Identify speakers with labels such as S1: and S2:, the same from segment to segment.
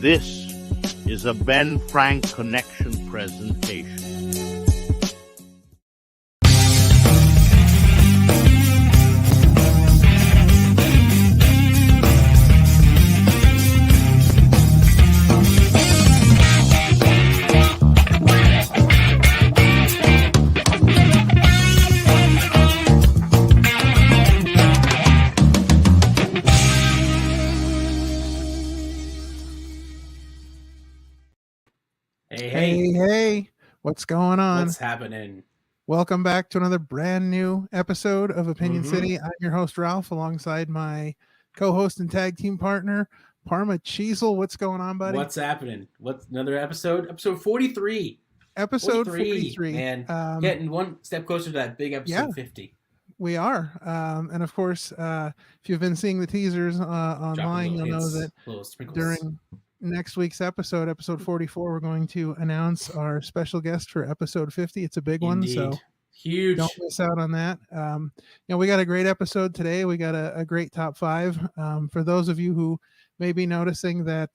S1: This is a Ben Frank Connection presentation.
S2: Hey, what's going on?
S3: What's happening?
S2: Welcome back to another brand new episode of Opinion City. I'm your host, Ralph, alongside my co-host and tag team partner, Parma Cheezel. What's going on, buddy?
S3: What's happening? What's another episode? Episode 43.
S2: Episode 43.
S3: Man, getting one step closer to that big episode 50.
S2: We are. And of course, if you've been seeing the teasers online, you'll know that during next week's episode 44, we're going to announce our special guest for episode 50. It's a big one, so
S3: huge.
S2: Don't miss out on that. We got a great episode today. We got a great top 5. For those of you who may be noticing that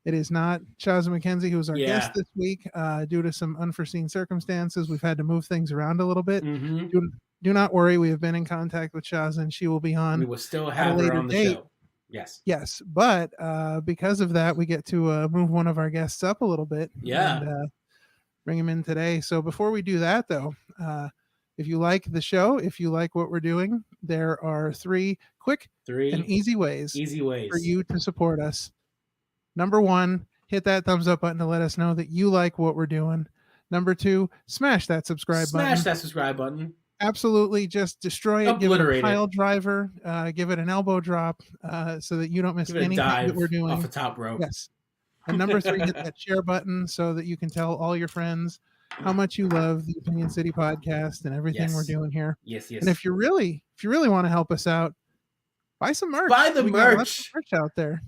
S2: it is not Chaz McKenzie who's our guest this week due to some unforeseen circumstances. We've had to move things around a little bit. Do not worry. We have been in contact with Chaz, and she will be on.
S3: We will still have her on the show.
S2: Yes, but because of that, we get to move one of our guests up a little bit. And bring him in today. So before we do that, though, if you like the show, if you like what we're doing, there are three and easy ways for you to support us. Number 1, hit that thumbs up button to let us know that you like what we're doing. Number 2, smash that subscribe button. Absolutely, just destroy it. Give it a pile driver. Give it an elbow drop, so that you don't miss anything that we're doing
S3: off the top rope.
S2: Yes. And number 3, hit that share button so that you can tell all your friends how much you love the Opinion City podcast and everything we're doing here.
S3: Yes.
S2: And if you really want to help us out, buy some merch.
S3: Buy the merch.
S2: Lots of merch out there.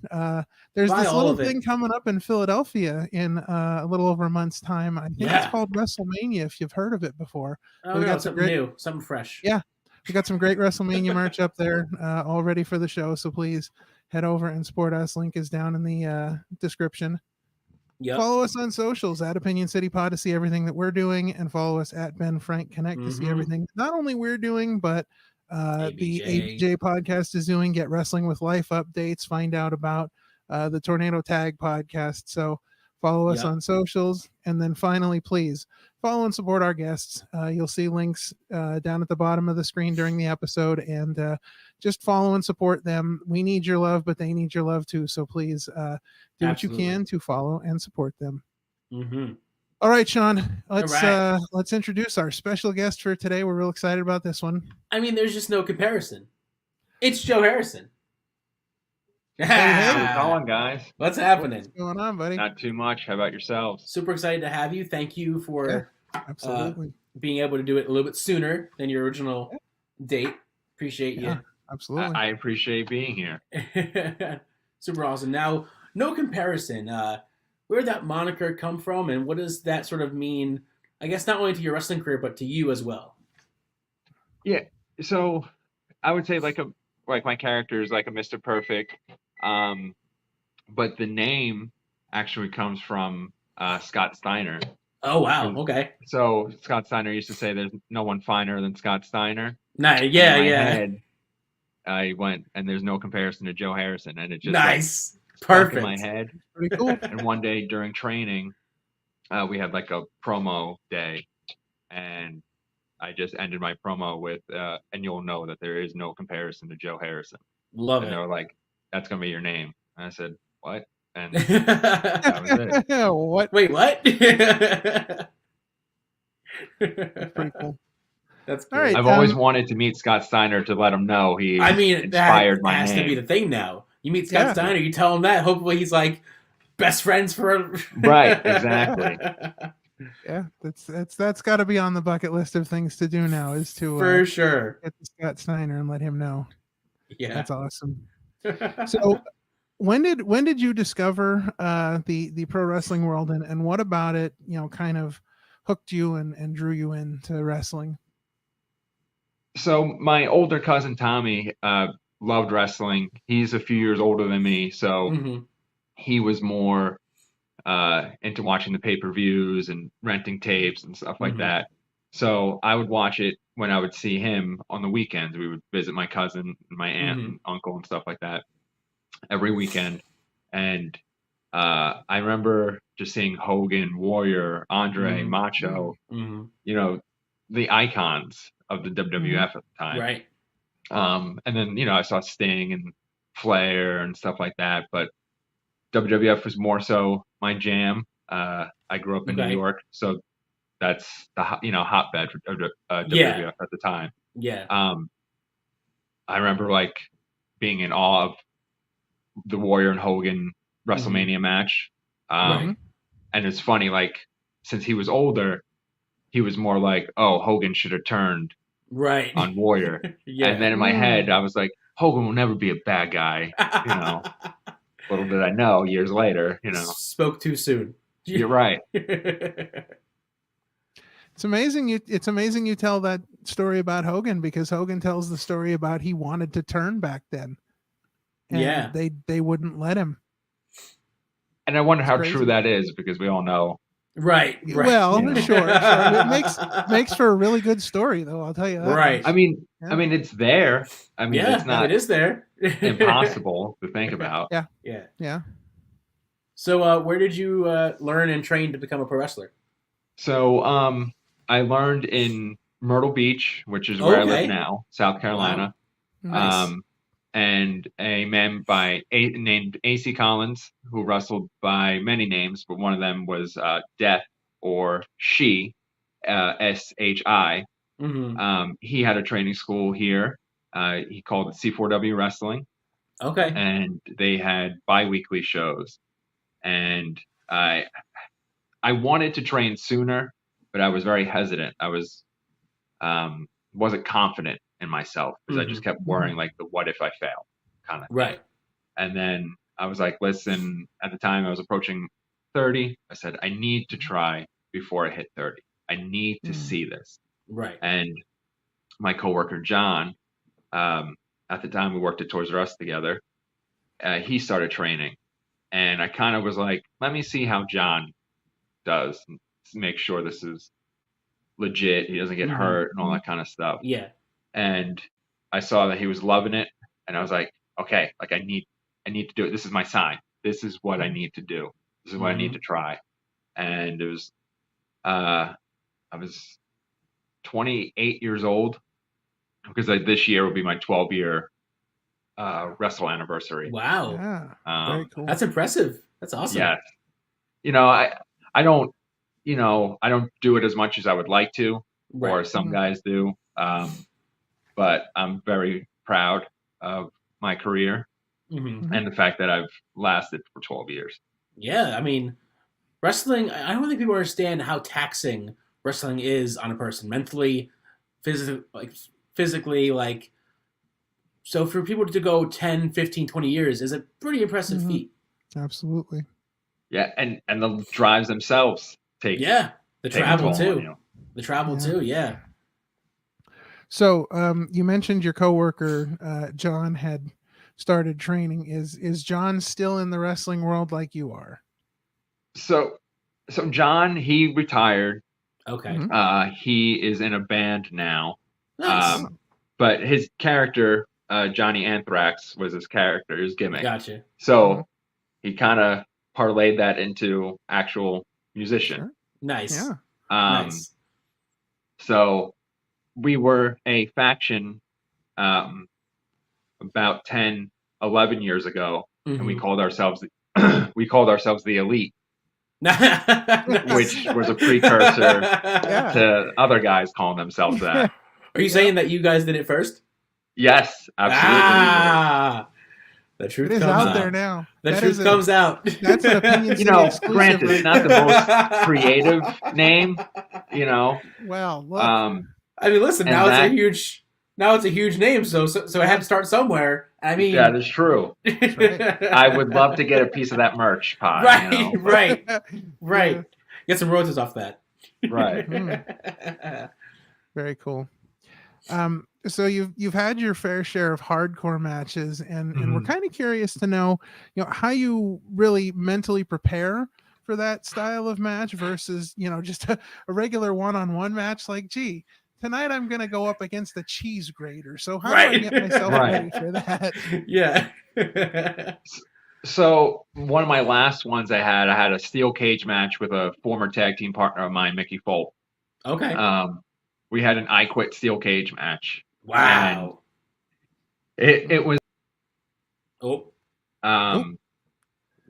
S2: There's this little thing coming up in Philadelphia in a little over a month's time. I think it's called WrestleMania, if you've heard of it before.
S3: We got something new, something fresh.
S2: Yeah, we got some great WrestleMania merch up there all ready for the show. So please head over and support us. Link is down in the description. Follow us on socials at Opinion City Pod to see everything that we're doing, and follow us at Ben Frank Connect to see everything not only we're doing, but the ABJ podcast is doing. Get Wrestling with Life updates, find out about the Tornado Tag podcast. So follow us on socials, and then finally, please follow and support our guests. You'll see links down at the bottom of the screen during the episode, and just follow and support them. We need your love, but they need your love too. So please do what you can to follow and support them. All right, Sean, let's introduce our special guest for today. We're real excited about this one.
S3: I mean, there's just no comparison. It's Joe Harrison.
S4: How's it going, guys?
S3: What's happening?
S2: What's going on, buddy?
S4: Not too much. How about yourselves?
S3: Super excited to have you. Thank you for
S2: absolutely
S3: being able to do it a little bit sooner than your original date. Appreciate you.
S2: Absolutely.
S4: I appreciate being here.
S3: Super awesome. Now, No Comparison. Where did that moniker come from, and what does that sort of mean, I guess, not only to your wrestling career, but to you as well?
S4: Yeah, so I would say like my character is like a Mr. Perfect, but the name actually comes from Scott Steiner.
S3: Oh, wow, okay.
S4: So Scott Steiner used to say there's no one finer than Scott Steiner.
S3: Nice,
S4: In my head, I went, and there's no comparison to Joe Harrison, and it just perfect in my head.
S2: Pretty cool.
S4: And one day during training, we had like a promo day, and I just ended my promo with, and you'll know that there is no comparison to Joe Harrison.
S3: Love
S4: and
S3: it.
S4: They were like, that's gonna be your name. And I said, what? And that was it.
S2: What?
S3: Wait, what?
S2: That's pretty cool.
S3: That's cool.
S2: All right.
S4: I've always wanted to meet Scott Steiner to let him know he inspired my name.
S3: That has to be the thing now. You meet Scott Steiner, you tell him that. Hopefully he's like best friends for
S4: right, exactly.
S2: Yeah, that's got to be on the bucket list of things to do now, is to
S3: for sure
S2: get to Scott Steiner and let him know.
S3: Yeah,
S2: that's awesome. So when did you discover the pro wrestling world, and what about it, kind of hooked you and drew you into wrestling?
S4: So my older cousin Tommy loved wrestling. He's a few years older than me, so he was more into watching the pay-per-views and renting tapes and stuff like that. So I would watch it when I would see him on the weekends. We would visit my cousin and my aunt and uncle and stuff like that every weekend. And I remember just seeing Hogan, Warrior, Andre, Macho, you know, the icons of the WWF at the time.
S3: Right.
S4: And then, you know, I saw Sting and Flair and stuff like that, but WWF was more so my jam. I grew up in New York, so that's the hotbed for WWF at the time.
S3: Yeah.
S4: I remember like being in awe of the Warrior and Hogan WrestleMania match. And it's funny, like since he was older, he was more like, oh, Hogan should have turned on Warrior. And then in my head, I was like, Hogan will never be a bad guy, you know. Little did I know, years later, you know.
S3: Spoke too soon.
S4: You're right.
S2: It's amazing you tell that story about Hogan, because Hogan tells the story about he wanted to turn back then. And they wouldn't let him.
S4: And I wonder how true that is, because we all know.
S3: Right.
S2: Well, sure. It makes for a really good story, though. I'll tell you that.
S3: Right.
S4: I mean, it's there. I mean, it's not.
S3: It is there.
S4: Impossible to think about.
S2: Yeah.
S3: So, where did you learn and train to become a pro wrestler?
S4: So, I learned in Myrtle Beach, which is where I live now, South Carolina.
S2: Wow. Nice.
S4: And a man named AC Collins, who wrestled by many names, but one of them was Death, or She, SHI. He had a training school here. He called it C4W Wrestling.
S3: Okay.
S4: And they had bi-weekly shows. And I wanted to train sooner, but I was very hesitant. I wasn't confident in myself, because I just kept worrying, like, the what if I fail kind of thing.
S3: Right.
S4: And then I was like, listen, at the time I was approaching 30. I said, I need to try before I hit 30. I need to see this.
S3: Right.
S4: And my coworker, John, at the time we worked at Toys R Us together, he started training. And I kind of was like, let me see how John does, make sure this is legit, he doesn't get hurt and all that kind of stuff.
S3: Yeah.
S4: And I saw that he was loving it, and I was like, okay, like I need to do it. This is my sign. This is what I need to do. This is what I need to try. And it was I was 28 years old, because this year will be my 12-year wrestle anniversary.
S3: Wow.
S2: Yeah. Very cool.
S3: That's impressive. That's awesome.
S4: Yeah. You know, I don't do it as much as I would like to, or some guys do. But I'm very proud of my career and the fact that I've lasted for 12 years.
S3: Yeah, I mean, wrestling, I don't think people understand how taxing wrestling is on a person, mentally, physically, like, so for people to go 10, 15, 20 years is a pretty impressive feat.
S2: Absolutely.
S4: Yeah, and the drives themselves take
S3: the travel too.
S4: You know?
S3: The travel too, yeah.
S2: So you mentioned your coworker John had started training. Is John still in the wrestling world like you are?
S4: So John, he retired.
S3: Okay.
S4: He is in a band now.
S3: Nice.
S4: But his character, Johnny Anthrax, was his character, his gimmick.
S3: Gotcha.
S4: So he kind of parlayed that into actual musician.
S2: Sure.
S3: Nice.
S2: Yeah.
S3: Nice.
S4: So we were a faction about 10, 11 years ago, and we called ourselves the Elite, which was a precursor to other guys calling themselves that.
S3: Are you saying that you guys did it first?
S4: Yes, absolutely.
S3: The truth
S2: comes
S3: out
S2: there now.
S3: The truth comes out.
S2: That's an opinion.
S4: Granted, it's not the most creative name.
S2: Well, look.
S3: I mean, listen. Now it's a huge name. So it had to start somewhere. I mean,
S4: that is true.
S2: Right.
S4: I would love to get a piece of that merch pie.
S3: Right. Get some royalties off that.
S4: Right.
S2: Very cool. So you've had your fair share of hardcore matches, and we're kind of curious to know, how you really mentally prepare for that style of match versus, just a regular one-on-one match. Like, gee, tonight I'm going to go up against the cheese grater. So how do I get myself ready for that?
S3: Yeah.
S4: So one of my last ones I had a steel cage match with a former tag team partner of mine, Mickey Folk.
S3: Okay.
S4: We had an I Quit steel cage match.
S3: Wow.
S4: And it was.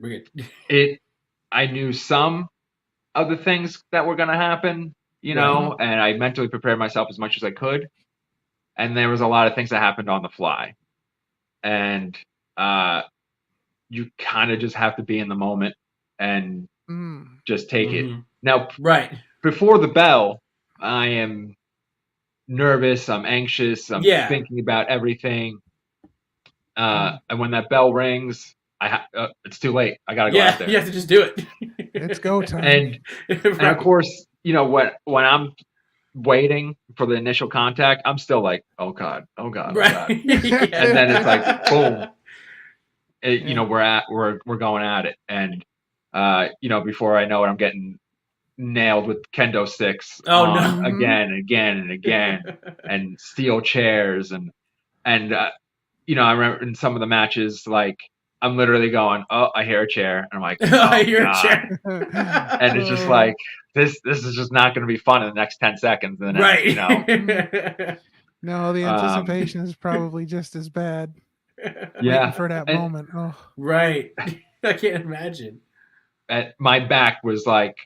S3: We're good.
S4: I knew some of the things that were going to happen, and I mentally prepared myself as much as I could. And there was a lot of things that happened on the fly. And you kind of just have to be in the moment and just take it. Now, before the bell, I am nervous. I'm anxious. I'm thinking about everything. And when that bell rings, it's too late. I got to go out there.
S3: You have to just do it.
S2: It's go time.
S4: And of course, when I'm waiting for the initial contact, I'm still like, oh God. And then it's like, boom. We're going at it. And, before I know it, I'm getting nailed with kendo sticks again and again and again, and steel chairs. And I remember in some of the matches, like, I'm literally going, oh, I hear a chair. And I'm like, oh, I hear a chair. And it's just like, this is just not going to be fun in the next 10 seconds. And then,
S2: No, the anticipation is probably just as bad.
S4: Yeah.
S2: For that moment. Oh.
S3: Right. I can't imagine.
S4: My back was like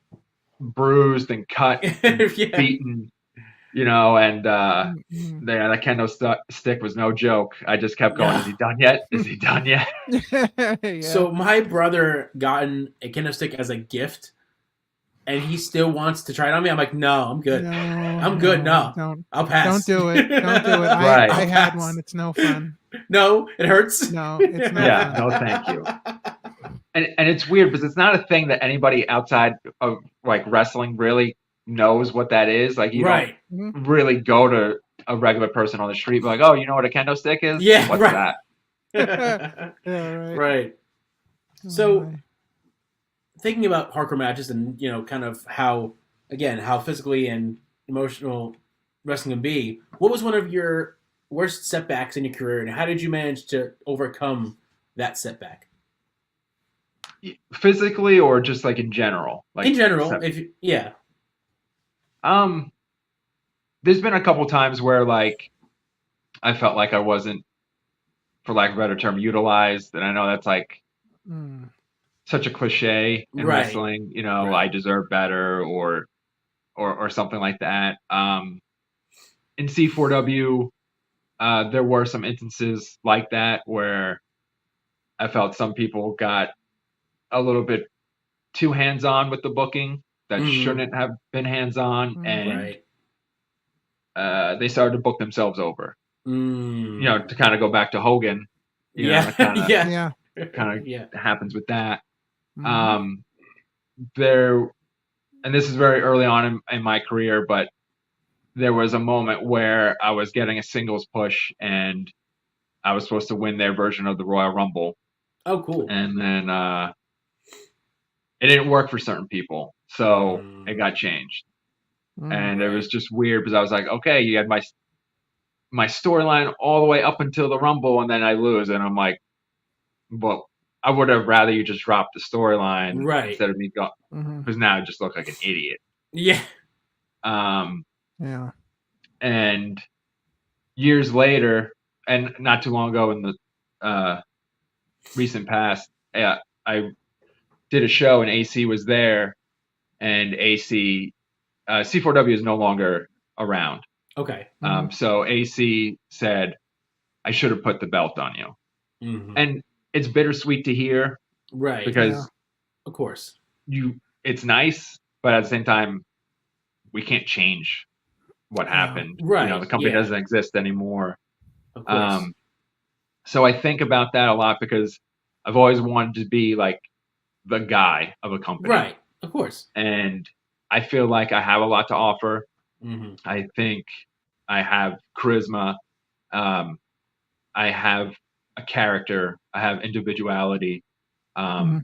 S4: bruised and cut and beaten, and that kendo stick was no joke. I just kept going, is he done yet? Is he done yet?
S3: So my brother gotten a kendo stick as a gift, and he still wants to try it on me. I'm like, no, I'm good. I'm good. No, I'll pass.
S2: Don't do it. Don't do it. I had one. It's no fun.
S3: No, it hurts.
S2: No, it's not.
S4: Yeah, no, thank you. And it's weird because it's not a thing that anybody outside of like wrestling really knows what that is. Like you don't really go to a regular person on the street and be like, oh, you know what a kendo stick is?
S3: Yeah,
S4: what's that?
S3: Right. So thinking about hardcore matches and kind of how physically and emotional wrestling can be, what was one of your worst setbacks in your career, and how did you manage to overcome that setback?
S4: Physically, or just like in general? Like
S3: in general, there's
S4: been a couple times where like I felt like I wasn't, for lack of a better term, utilized, and I know that's like such a cliche in wrestling. I deserve better, or something like that. In C4W. There were some instances like that where I felt some people got a little bit too hands-on with the booking that shouldn't have been hands-on, and they started to book themselves over. To kind of go back to Hogan, kind of happens with that. And this is very early on in my career, but there was a moment where I was getting a singles push and I was supposed to win their version of the Royal Rumble.
S3: Oh, cool.
S4: And then it didn't work for certain people. So it got changed. And it was just weird because I was like, okay, you had my storyline all the way up until the Rumble, and then I lose. And I'm like, well, I would have rather you just drop the storyline instead of me going, because now I just look like an idiot.
S3: Yeah.
S4: And years later, and not too long ago in the recent past, I did a show and AC was there, and C4W is no longer around.
S3: Okay.
S4: So AC said, I should have put the belt on you. And it's bittersweet to hear.
S3: Right.
S4: Because
S3: of course
S4: it's nice, but at the same time, we can't change what happened.
S3: Right.
S4: The company doesn't exist anymore.
S3: Of course.
S4: So I think about that a lot because I've always wanted to be like the guy of a company.
S3: Right. Of course.
S4: And I feel like I have a lot to offer. I think I have charisma. I have a character. I have individuality. I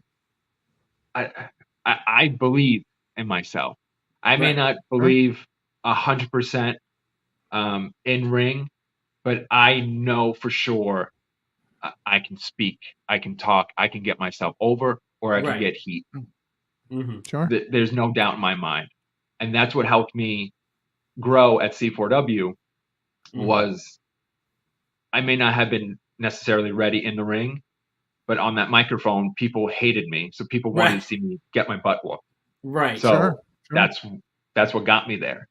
S4: believe in myself. I may not believe 100% in ring, but I know for sure I can speak, I can talk, I can get myself over, or I can get heat.
S2: Sure.
S4: There's no doubt in my mind. And that's what helped me grow at C4W was I may not have been necessarily ready in the ring, but on that microphone, people hated me. So people wanted to see me get my butt whooped.
S3: Right.
S4: So that's what got me there.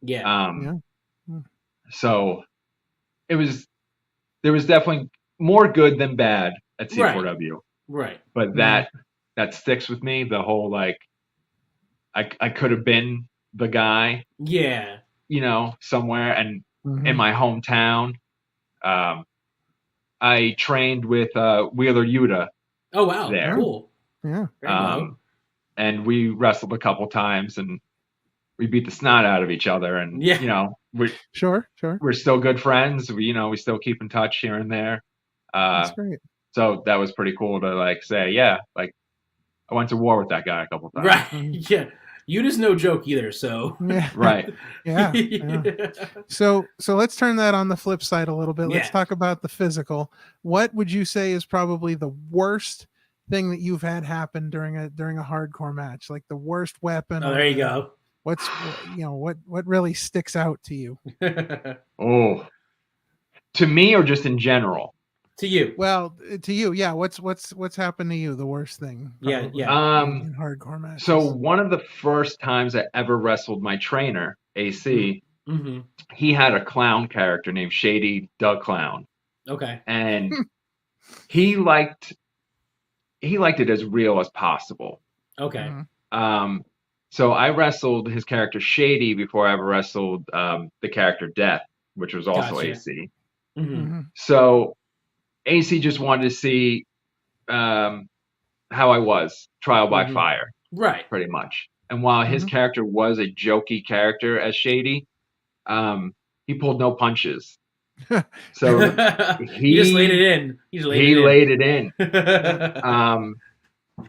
S3: Yeah.
S4: So there was definitely more good than bad at C4W.
S3: Right.
S4: But that sticks with me. The whole like I could have been the guy.
S3: Yeah.
S4: You know, somewhere and in my hometown. I trained with Wheeler Yuta.
S3: Oh wow.
S4: There.
S3: Cool.
S2: Yeah.
S4: And we wrestled a couple times and we beat the snot out of each other and you know, we're still good friends. We still keep in touch here and there.
S2: That's great.
S4: So that was pretty cool to like say, like I went to war with that guy a couple times.
S3: Right. Yeah. Yuta's no joke either, so
S4: right.
S2: Yeah. So let's turn that on the flip side a little bit. Let's talk about the physical. What would you say is probably the worst thing that you've had happen during a hardcore match? Like the worst weapon?
S3: Oh, there you go.
S2: What's what really sticks out to you?
S4: Oh, to me or just in general?
S3: To you.
S2: Well, to you, yeah. What's happened to you? The worst thing?
S3: Probably,
S2: in hardcore matches.
S4: So one of the first times I ever wrestled my trainer, AC, he had a clown character named Shady Doug Clown.
S3: Okay.
S4: And he liked it as real as possible.
S3: Okay.
S4: So I wrestled his character Shady before I ever wrestled the character Death, which was also AC. So AC just wanted to see how I was, trial by fire.
S3: Right.
S4: Pretty much. And while his character was a jokey character as Shady, he pulled no punches. So
S3: he just laid it in. He
S4: laid it in.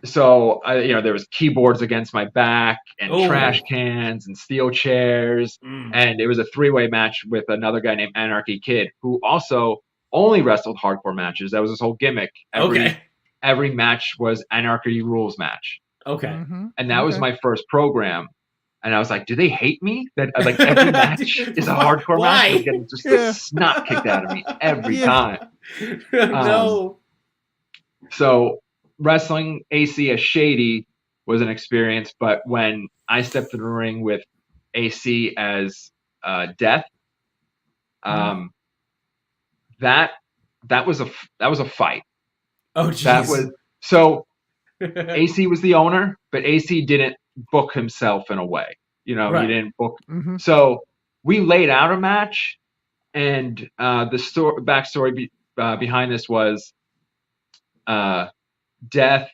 S4: So there was keyboards against my back and trash cans and steel chairs. And it was a 3-way match with another guy named Anarchy Kid, who also only wrestled hardcore matches. That was his whole gimmick. Every match was Anarchy Rules match.
S3: Okay.
S4: And that was my first program. And I was like, do they hate me? That like every match is a hardcore match? I'm getting just the snot kicked out of me every time.
S3: No.
S4: So wrestling AC as Shady was an experience, but when I stepped in the ring with AC as Death, that was a fight.
S3: Oh, geez.
S4: That was so. AC was the owner, but AC didn't book himself in a way. He didn't book. So we laid out a match, and the backstory behind this was death,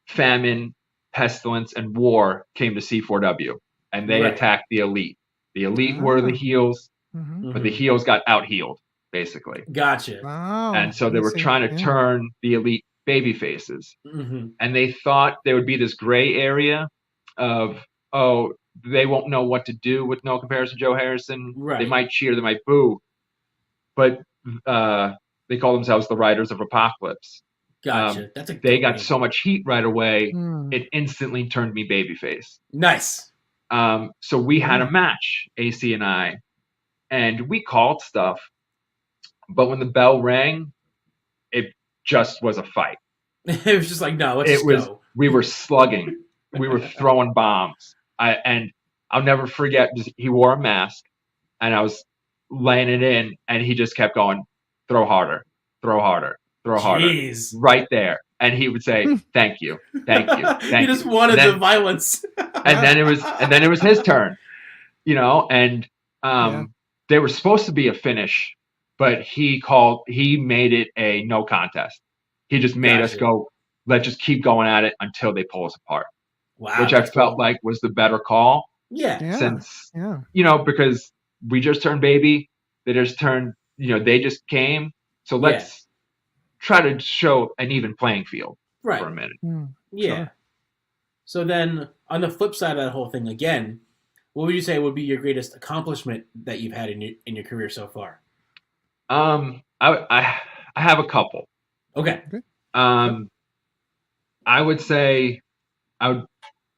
S4: famine, pestilence, and war came to C4W, and they attacked the Elite. The Elite were the heels, but the heels got out-heeled, basically.
S3: Gotcha.
S4: And so they were trying to turn the Elite baby faces. And they thought there would be this gray area of, they won't know what to do with No Comparison Joe Harrison. They might cheer, they might boo. But they call themselves the Riders of Apocalypse.
S3: Gotcha.
S4: They got so much heat right away, it instantly turned me babyface.
S3: Nice.
S4: So we had a match, AC and I, and we called stuff. But when the bell rang, it just was a fight.
S3: It was just like, no, let's go.
S4: We were slugging. We were throwing bombs. And I'll never forget, he wore a mask, and I was laying it in, and he just kept going, throw harder, throw harder, throw harder.
S3: Jeez.
S4: Right there. And he would say, thank you, thank you, thank you.
S3: He just wanted the violence.
S4: and then it was his turn, and they were supposed to be a finish, but he made it a no contest. He just made us go, let's just keep going at it until they pull us apart.
S3: Wow.
S4: Which I felt like was the better call.
S3: Yeah.
S4: Since, because we just turned baby. They just turned, they just came. So let's try to show an even playing field for a minute.
S3: Yeah.
S2: Sure.
S3: So then, on the flip side of that whole thing, again, what would you say would be your greatest accomplishment that you've had in your career so far?
S4: I have a couple.
S3: Okay.
S4: I would say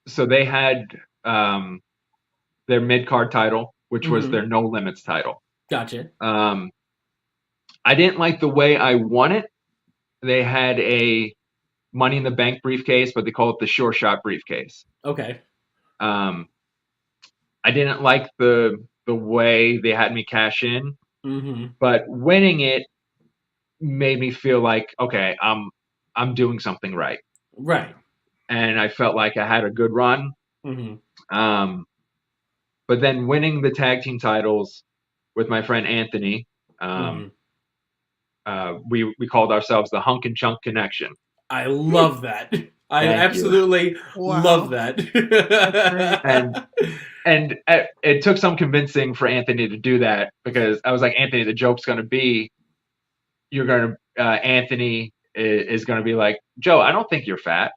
S4: so they had their mid-card title, which was their No Limits title.
S3: Gotcha.
S4: I didn't like the way I won it. They had a Money in the Bank briefcase, but they call it the Sure Shot briefcase.
S3: Okay.
S4: I didn't like the way they had me cash in, but winning it made me feel like, okay, I'm doing something right.
S3: Right.
S4: And I felt like I had a good run. But then winning the tag team titles with my friend Anthony, we called ourselves the Hunk and Chunk Connection.
S3: I love that. I absolutely love that.
S4: and it took some convincing for Anthony to do that, because I was like, Anthony, the joke's going to be, Anthony is going to be like, Joe, I don't think you're fat.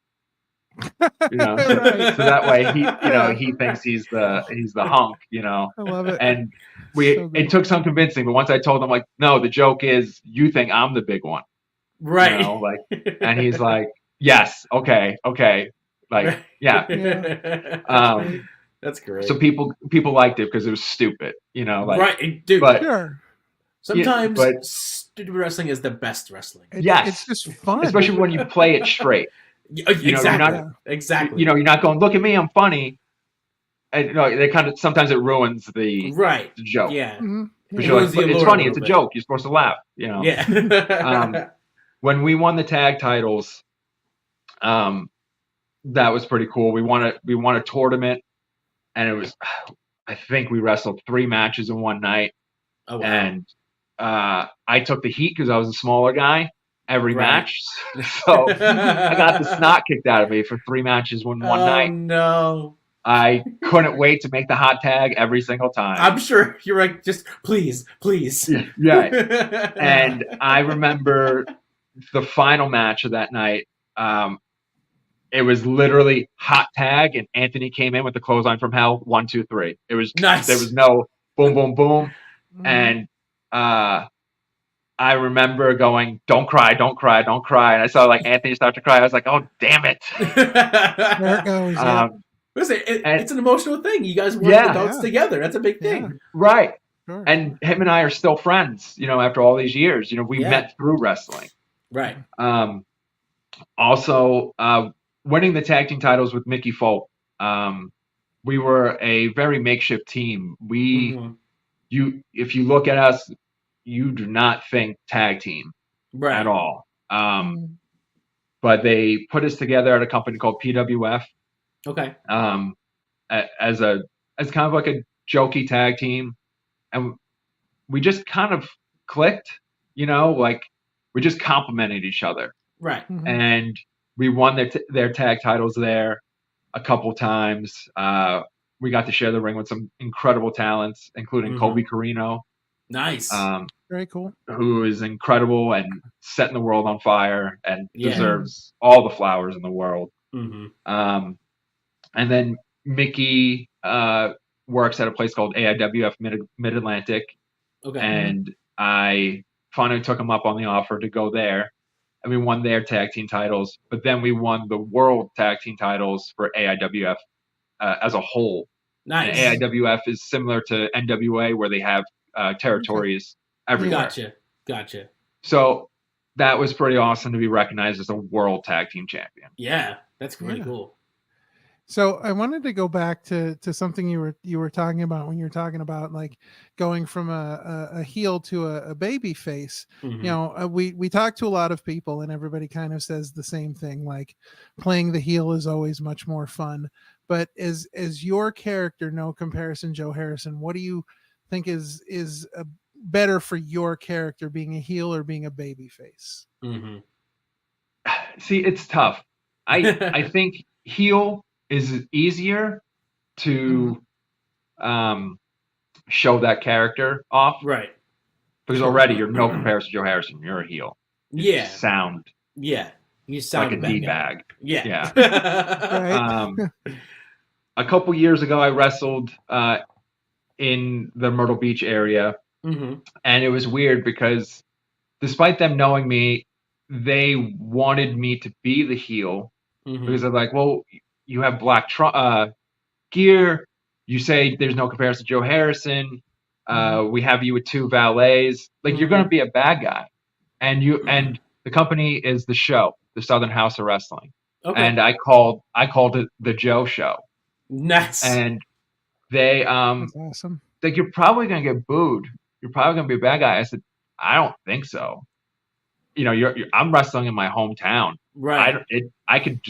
S4: So that way he thinks he's the hunk,
S2: I love it.
S4: And it took some convincing, but once I told him, like, no, the joke is you think I'm the big one,
S3: right?
S4: And he's like, yes, okay, like, yeah.
S3: That's great.
S4: So people liked it because it was stupid,
S3: right, dude.
S4: But
S2: sure.
S3: Sometimes stupid wrestling is the best wrestling.
S2: It's just fun,
S4: especially when you play it straight.
S3: Exactly.
S4: You're not going, look at me, I'm funny. And they kind of, sometimes it ruins the joke.
S3: Yeah.
S4: It's funny. It's a joke. You're supposed to laugh.
S3: Yeah.
S4: When we won the tag titles, that was pretty cool. We won a tournament, and it was, I think we wrestled 3 matches in one night.
S3: Oh, wow.
S4: And I took the heat because I was a smaller guy every match. So I got the snot kicked out of me for 3 matches in one night.
S3: Oh, no.
S4: I couldn't wait to make the hot tag every single time.
S3: I'm sure you're like, just please.
S4: Yeah. And I remember the final match of that night. It was literally hot tag, and Anthony came in with the clothesline from hell. 1, 2, 3. It was
S3: nice.
S4: There was no boom, boom, boom. And I remember going, don't cry. And I saw like Anthony start to cry. I was like, oh, damn it.
S2: There it goes.
S3: Listen, it's an emotional thing. You guys work adults together. That's a big thing.
S2: Yeah.
S4: Right.
S2: Sure.
S4: And him and I are still friends, after all these years. We met through wrestling.
S3: Right.
S4: Also, winning the tag team titles with Mickey Folk, we were a very makeshift team. If you look at us, you do not think tag team at all. But they put us together at a company called PWF.
S3: Okay.
S4: As kind of like a jokey tag team, and we just kind of clicked, like we just complimented each other.
S3: Right.
S4: And we won their tag titles there a couple times. We got to share the ring with some incredible talents, including Colby Carino.
S3: Nice.
S2: Very cool.
S4: Who is incredible and setting the world on fire and deserves all the flowers in the world. And then Mickey works at a place called AIWF Mid-Atlantic. Okay. And I finally took him up on the offer to go there. And we won their tag team titles. But then we won the world tag team titles for AIWF as a whole.
S3: Nice.
S4: And AIWF is similar to NWA, where they have territories everywhere.
S3: Gotcha.
S4: So that was pretty awesome to be recognized as a world tag team champion.
S3: Yeah, that's really cool.
S2: So I wanted to go back to something you were talking about when you were talking about like going from a heel to a baby face. We talk to a lot of people, and everybody kind of says the same thing, like playing the heel is always much more fun. But as your character, No Comparison, Joe Harrison, what do you think is better for your character, being a heel or being a baby face?
S4: See, it's tough. I think heel is easier to show that character off.
S3: Right.
S4: Because already you're no comparison to Joe Harrison. You're a heel. You sound
S3: you sound
S4: like a D-bag.
S3: Yeah.
S4: A couple years ago, I wrestled in the Myrtle Beach area, and it was weird because despite them knowing me, they wanted me to be the heel because they're like, well, you have black gear. You say there's no comparison to Joe Harrison. We have you with 2 valets. Like you're going to be a bad guy, and the company is the show, the Southern House of Wrestling, and I called it the Joe Show.
S3: Nice.
S4: And they
S2: That's awesome.
S4: Like, you're probably going to get booed. You're probably going to be a bad guy. I said, I don't think so. You know, I'm wrestling in my hometown.
S3: Right.
S4: I could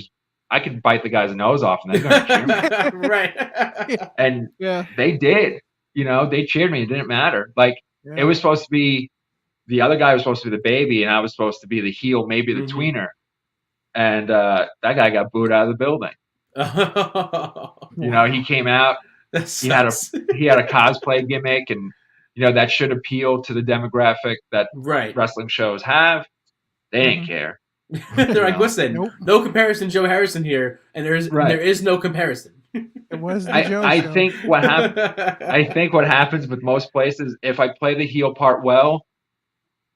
S4: bite the guy's nose off and they're going to cheer me.
S3: Right.
S4: And they did. You know, they cheered me. It didn't matter. Like, it was supposed to be, the other guy was supposed to be the baby, and I was supposed to be the heel, maybe the tweener. And that guy got booed out of the building. You know, he came out. He had a cosplay gimmick, and you know that should appeal to the demographic that wrestling shows have. They didn't care.
S3: They're like, listen, no comparison, Joe Harrison here, and there is no comparison.
S2: It was the Joe
S4: I
S2: show.
S4: think what happens with most places, if I play the heel part well,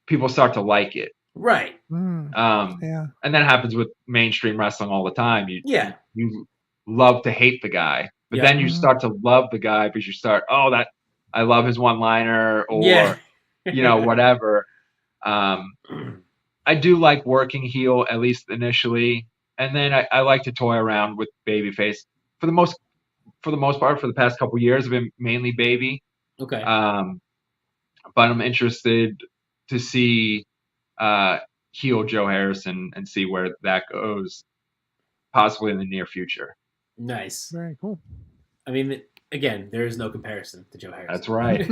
S4: people start to like it.
S3: Right.
S4: And that happens with mainstream wrestling all the time. You love to hate the guy, but then you start to love the guy because you start, I love his one-liner or you know, whatever. I do like working heel, at least initially, and then I like to toy around with babyface. For the most part, for the past couple years, I've been mainly baby.
S3: Okay.
S4: But I'm interested to see heel Joe Harrison and see where that goes, possibly in the near future.
S3: Nice.
S2: Very cool.
S3: I mean, again, there is no comparison to Joe Harrison.
S4: That's right.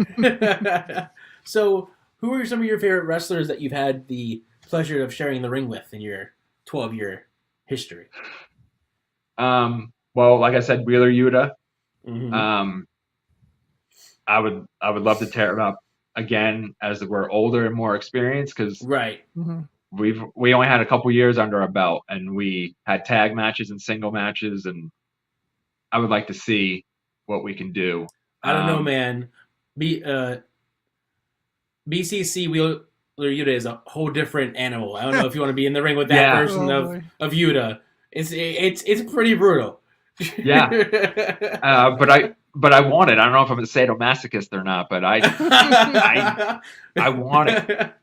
S3: So, who are some of your favorite wrestlers that you've had the pleasure of sharing the ring with in your 12-year history?
S4: Well, like I said, Wheeler Yuta. I would love to tear him up again as we're older and more experienced, because we only had a couple years under our belt, and we had tag matches and single matches, and I would like to see what we can do.
S3: I don't know, man. BCC Wheeler Yuta is a whole different animal. I don't know if you want to be in the ring with that version of Yuta. It's pretty brutal.
S4: Yeah. But I want it. I don't know if I'm a sadomasochist or not, but I want it.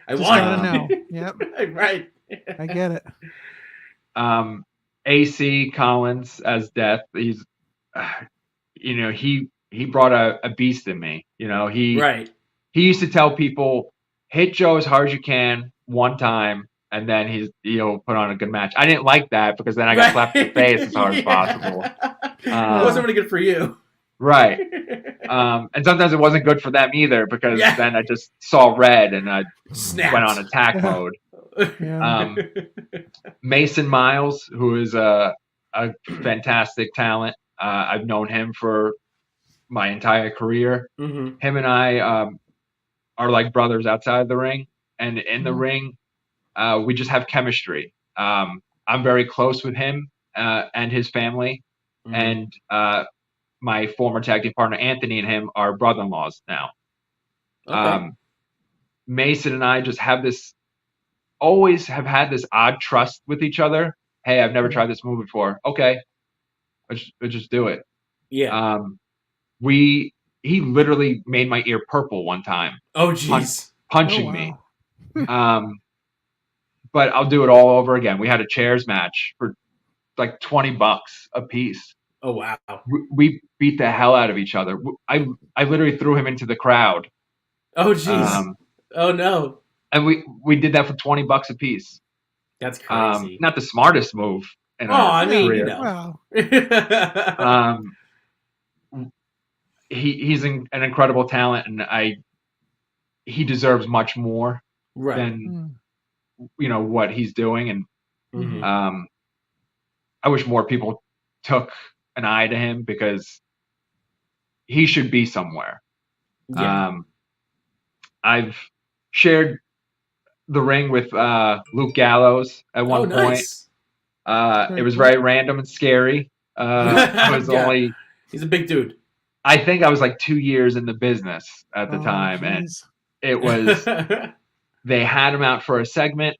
S3: I want
S2: to know. Yep.
S3: Right.
S2: I get it.
S4: AC Collins as Death. He's, you know, he brought a beast in me. You know, he used to tell people, hit Joe as hard as you can one time, and then he'll put on a good match. I didn't like that because then I got slapped in the face as hard as possible.
S3: It wasn't really good for you.
S4: Right. And sometimes it wasn't good for them either, because then I just saw red and I went on attack mode. Mason Miles, who is a fantastic talent. I've known him for my entire career. Him and I are like brothers outside the ring, and in the ring, we just have chemistry. I'm very close with him and his family, and my former tag team partner Anthony and him are brother-in-laws now. Okay. Mason and I just always have had this odd trust with each other. Hey, I've never tried this move before. Okay, let's just do it.
S3: Yeah.
S4: He literally made my ear purple one time.
S3: Oh, jeez.
S4: Punching me. But I'll do it all over again. We had a chairs match for like $20 a piece.
S3: Oh, wow.
S4: We beat the hell out of each other. I literally threw him into the crowd.
S3: Oh, jeez. Oh, no.
S4: And we did that for $20 a piece.
S3: That's crazy.
S4: Not the smartest move in our career.
S3: You know.
S4: He's an incredible talent, and he deserves much more than what he's doing. And I wish more people took an eye to him, because he should be somewhere.
S3: Yeah.
S4: I've shared the ring with Luke Gallows at one point.
S3: Nice.
S4: It was very random and scary. I was only.
S3: He's a big dude.
S4: I think I was like 2 years in the business at the time, and it was. They had him out for a segment,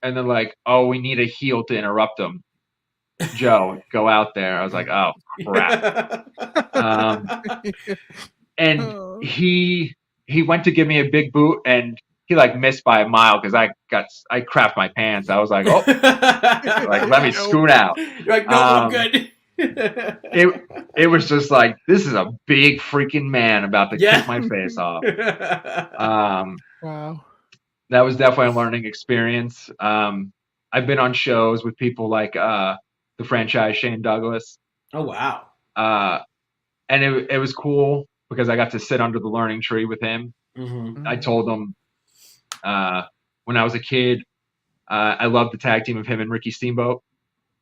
S4: and they're like, "Oh, we need a heel to interrupt him." Joe, go out there. I was like, "Oh crap!" And he went to give me a big boot, and he like missed by a mile because I crapped my pants. I was like, "Oh, like let me scoot out."
S3: You're like, "No, I'm good."
S4: It was just like, this is a big freaking man about to kick my face off.
S2: Wow.
S4: That was definitely a learning experience. I've been on shows with people like the franchise Shane Douglas.
S3: Oh wow.
S4: And it was cool because I got to sit under the learning tree with him.
S3: Mm-hmm.
S4: I told him when I was a kid, I loved the tag team of him and Ricky Steamboat.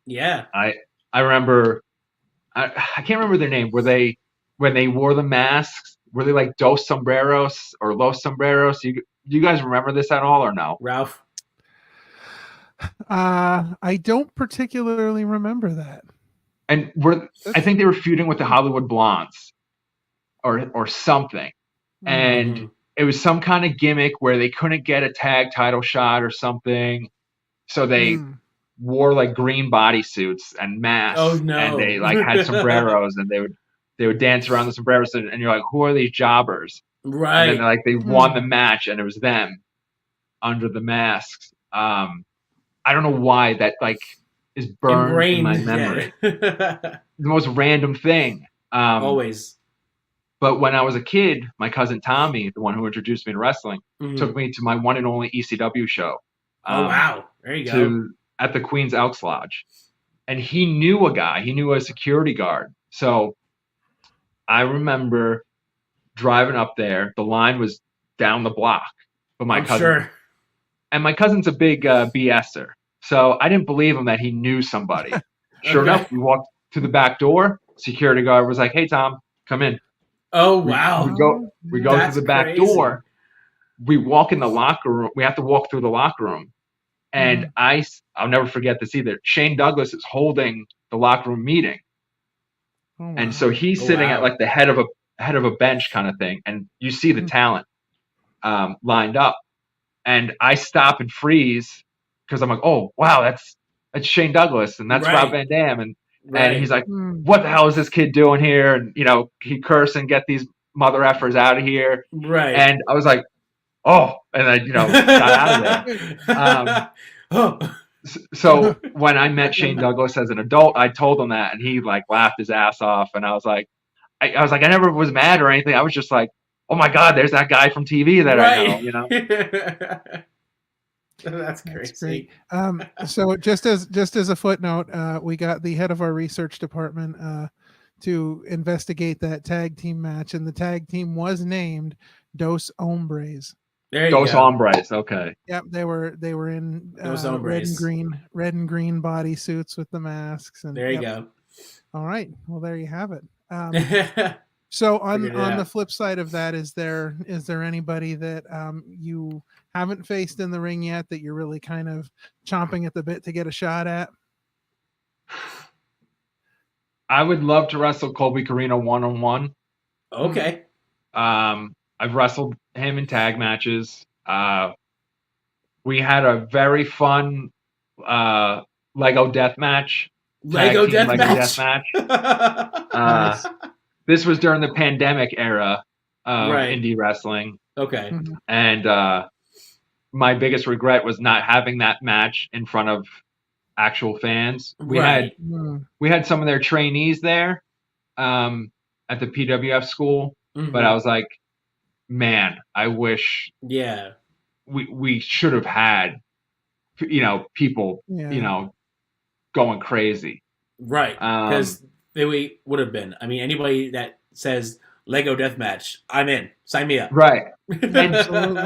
S3: Yeah.
S4: I remember, I can't remember their name. Were they, when they wore the masks, were they like Dos Sombreros or Los Sombreros? Do you guys remember this at all or no?
S3: Ralph?
S2: I don't particularly remember that.
S4: And I think they were feuding with the Hollywood Blondes or something. And it was some kind of gimmick where they couldn't get a tag title shot or something. So they wore like green bodysuits and masks.
S3: Oh no.
S4: And they like had sombreros and they would dance around the sombreros and you're like, who are these jobbers?
S3: Right.
S4: And then like they won the match and it was them under the masks. I don't know why that like is burned in my memory.
S3: Yeah.
S4: The most random thing.
S3: Always.
S4: But when I was a kid, my cousin Tommy, the one who introduced me to wrestling, took me to my one and only ECW show.
S3: Oh wow. There you go.
S4: At the Queen's Elks Lodge. And he knew a guy. He knew a security guard. So I remember driving up there. The line was down the block. But my cousin. Sure. And my cousin's a big BSer. So I didn't believe him that he knew somebody. Sure enough, we walked to the back door. Security guard was like, "Hey, Tom, come in."
S3: Oh, wow.
S4: We go to the back door. We walk in the locker room. We have to walk through the locker room. And I'll never forget this either. Shane Douglas is holding the locker room meeting. Oh, wow. And so he's sitting at like the head of a bench kind of thing. And you see the talent lined up. And I stop and freeze because I'm like, oh, wow, that's Shane Douglas. And that's Rob Van Dam. And he's like, what the hell is this kid doing here? And, he cursed and get these mother effers out of here.
S3: Right.
S4: And I was like, oh, and I, got out of there. So when I met Shane Douglas as an adult, I told him that, and he like laughed his ass off. And I was like, I never was mad or anything. I was just like, oh my God, there's that guy from TV that I know,
S3: That's crazy.
S2: So just as a footnote, we got the head of our research department to investigate that tag team match, and the tag team was named Dos Hombres.
S4: Dos Hombres, okay.
S2: Yep, they were in red and green body suits with the masks. And
S3: there you go.
S2: All right, well there you have it. So on the flip side of that, is there anybody that you haven't faced in the ring yet that you're really kind of chomping at the bit to get a shot at?
S4: I would love to wrestle Colby Corino one-on-one.
S3: Okay.
S4: I've wrestled him in tag matches. We had a very fun Lego death match.
S3: Lego death match.
S4: Nice. This was during the pandemic era of indie wrestling.
S3: Okay.
S4: And my biggest regret was not having that match in front of actual fans. We had some of their trainees there at the PWF school, but I was like, man, I wish we should have had people going crazy.
S3: Right. Because they would have been. I mean, anybody that says Lego deathmatch, I'm in. Sign me up.
S4: Right. Absolutely.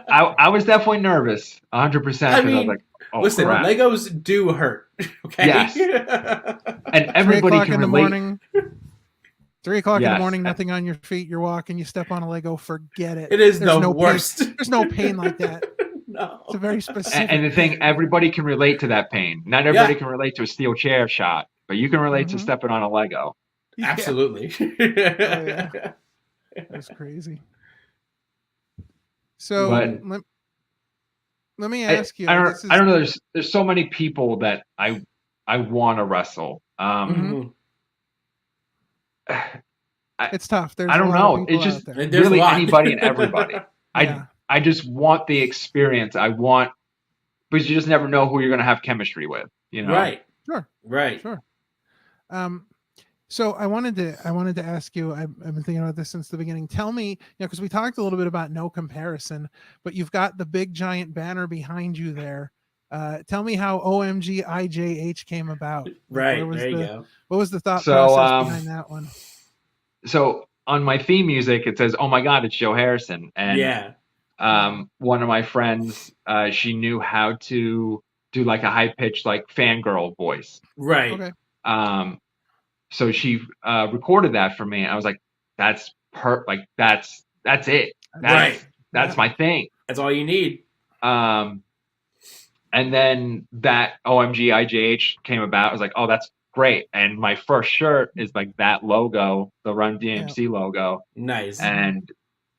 S4: I was definitely nervous, 100%. I was like, oh,
S3: listen,
S4: crap.
S3: Legos do hurt. Okay.
S4: Yes. And everybody can relate.
S2: 3 o'clock in the morning, nothing on your feet. You're walking, you step on a Lego, forget it.
S3: It is
S2: There's
S3: the worst.
S2: There's no pain like that.
S3: No.
S2: It's a very specific.
S4: And the thing, everybody can relate to that pain. Not everybody can relate to a steel chair shot, but you can relate to stepping on a Lego.
S3: Absolutely.
S2: That's crazy. So let me ask you.
S4: I don't know. There's so many people that I want to wrestle.
S2: It's tough.
S4: I don't know. It's just really anybody and everybody. I just want the experience. Because you just never know who you're going to have chemistry with. You know.
S3: Right.
S2: Sure.
S3: Right.
S2: Sure. So I wanted to ask you. I've been thinking about this since the beginning. Tell me, because we talked a little bit about No Comparison, but you've got the big giant banner behind you there. Tell me how OMGIJH came about.
S3: Right. There you go.
S2: What was the thought process behind that one?
S4: So on my theme music, it says, "Oh my God, it's Joe Harrison." And one of my friends, she knew how to do like a high pitched like fangirl voice.
S3: Right.
S2: Okay.
S4: So she recorded that for me. And I was like, that's that's it. That's my thing.
S3: That's all you need.
S4: And then that OMGIJH came about. I was like, oh, that's great. And my first shirt is like that logo, the Run DMC logo.
S3: Nice.
S4: And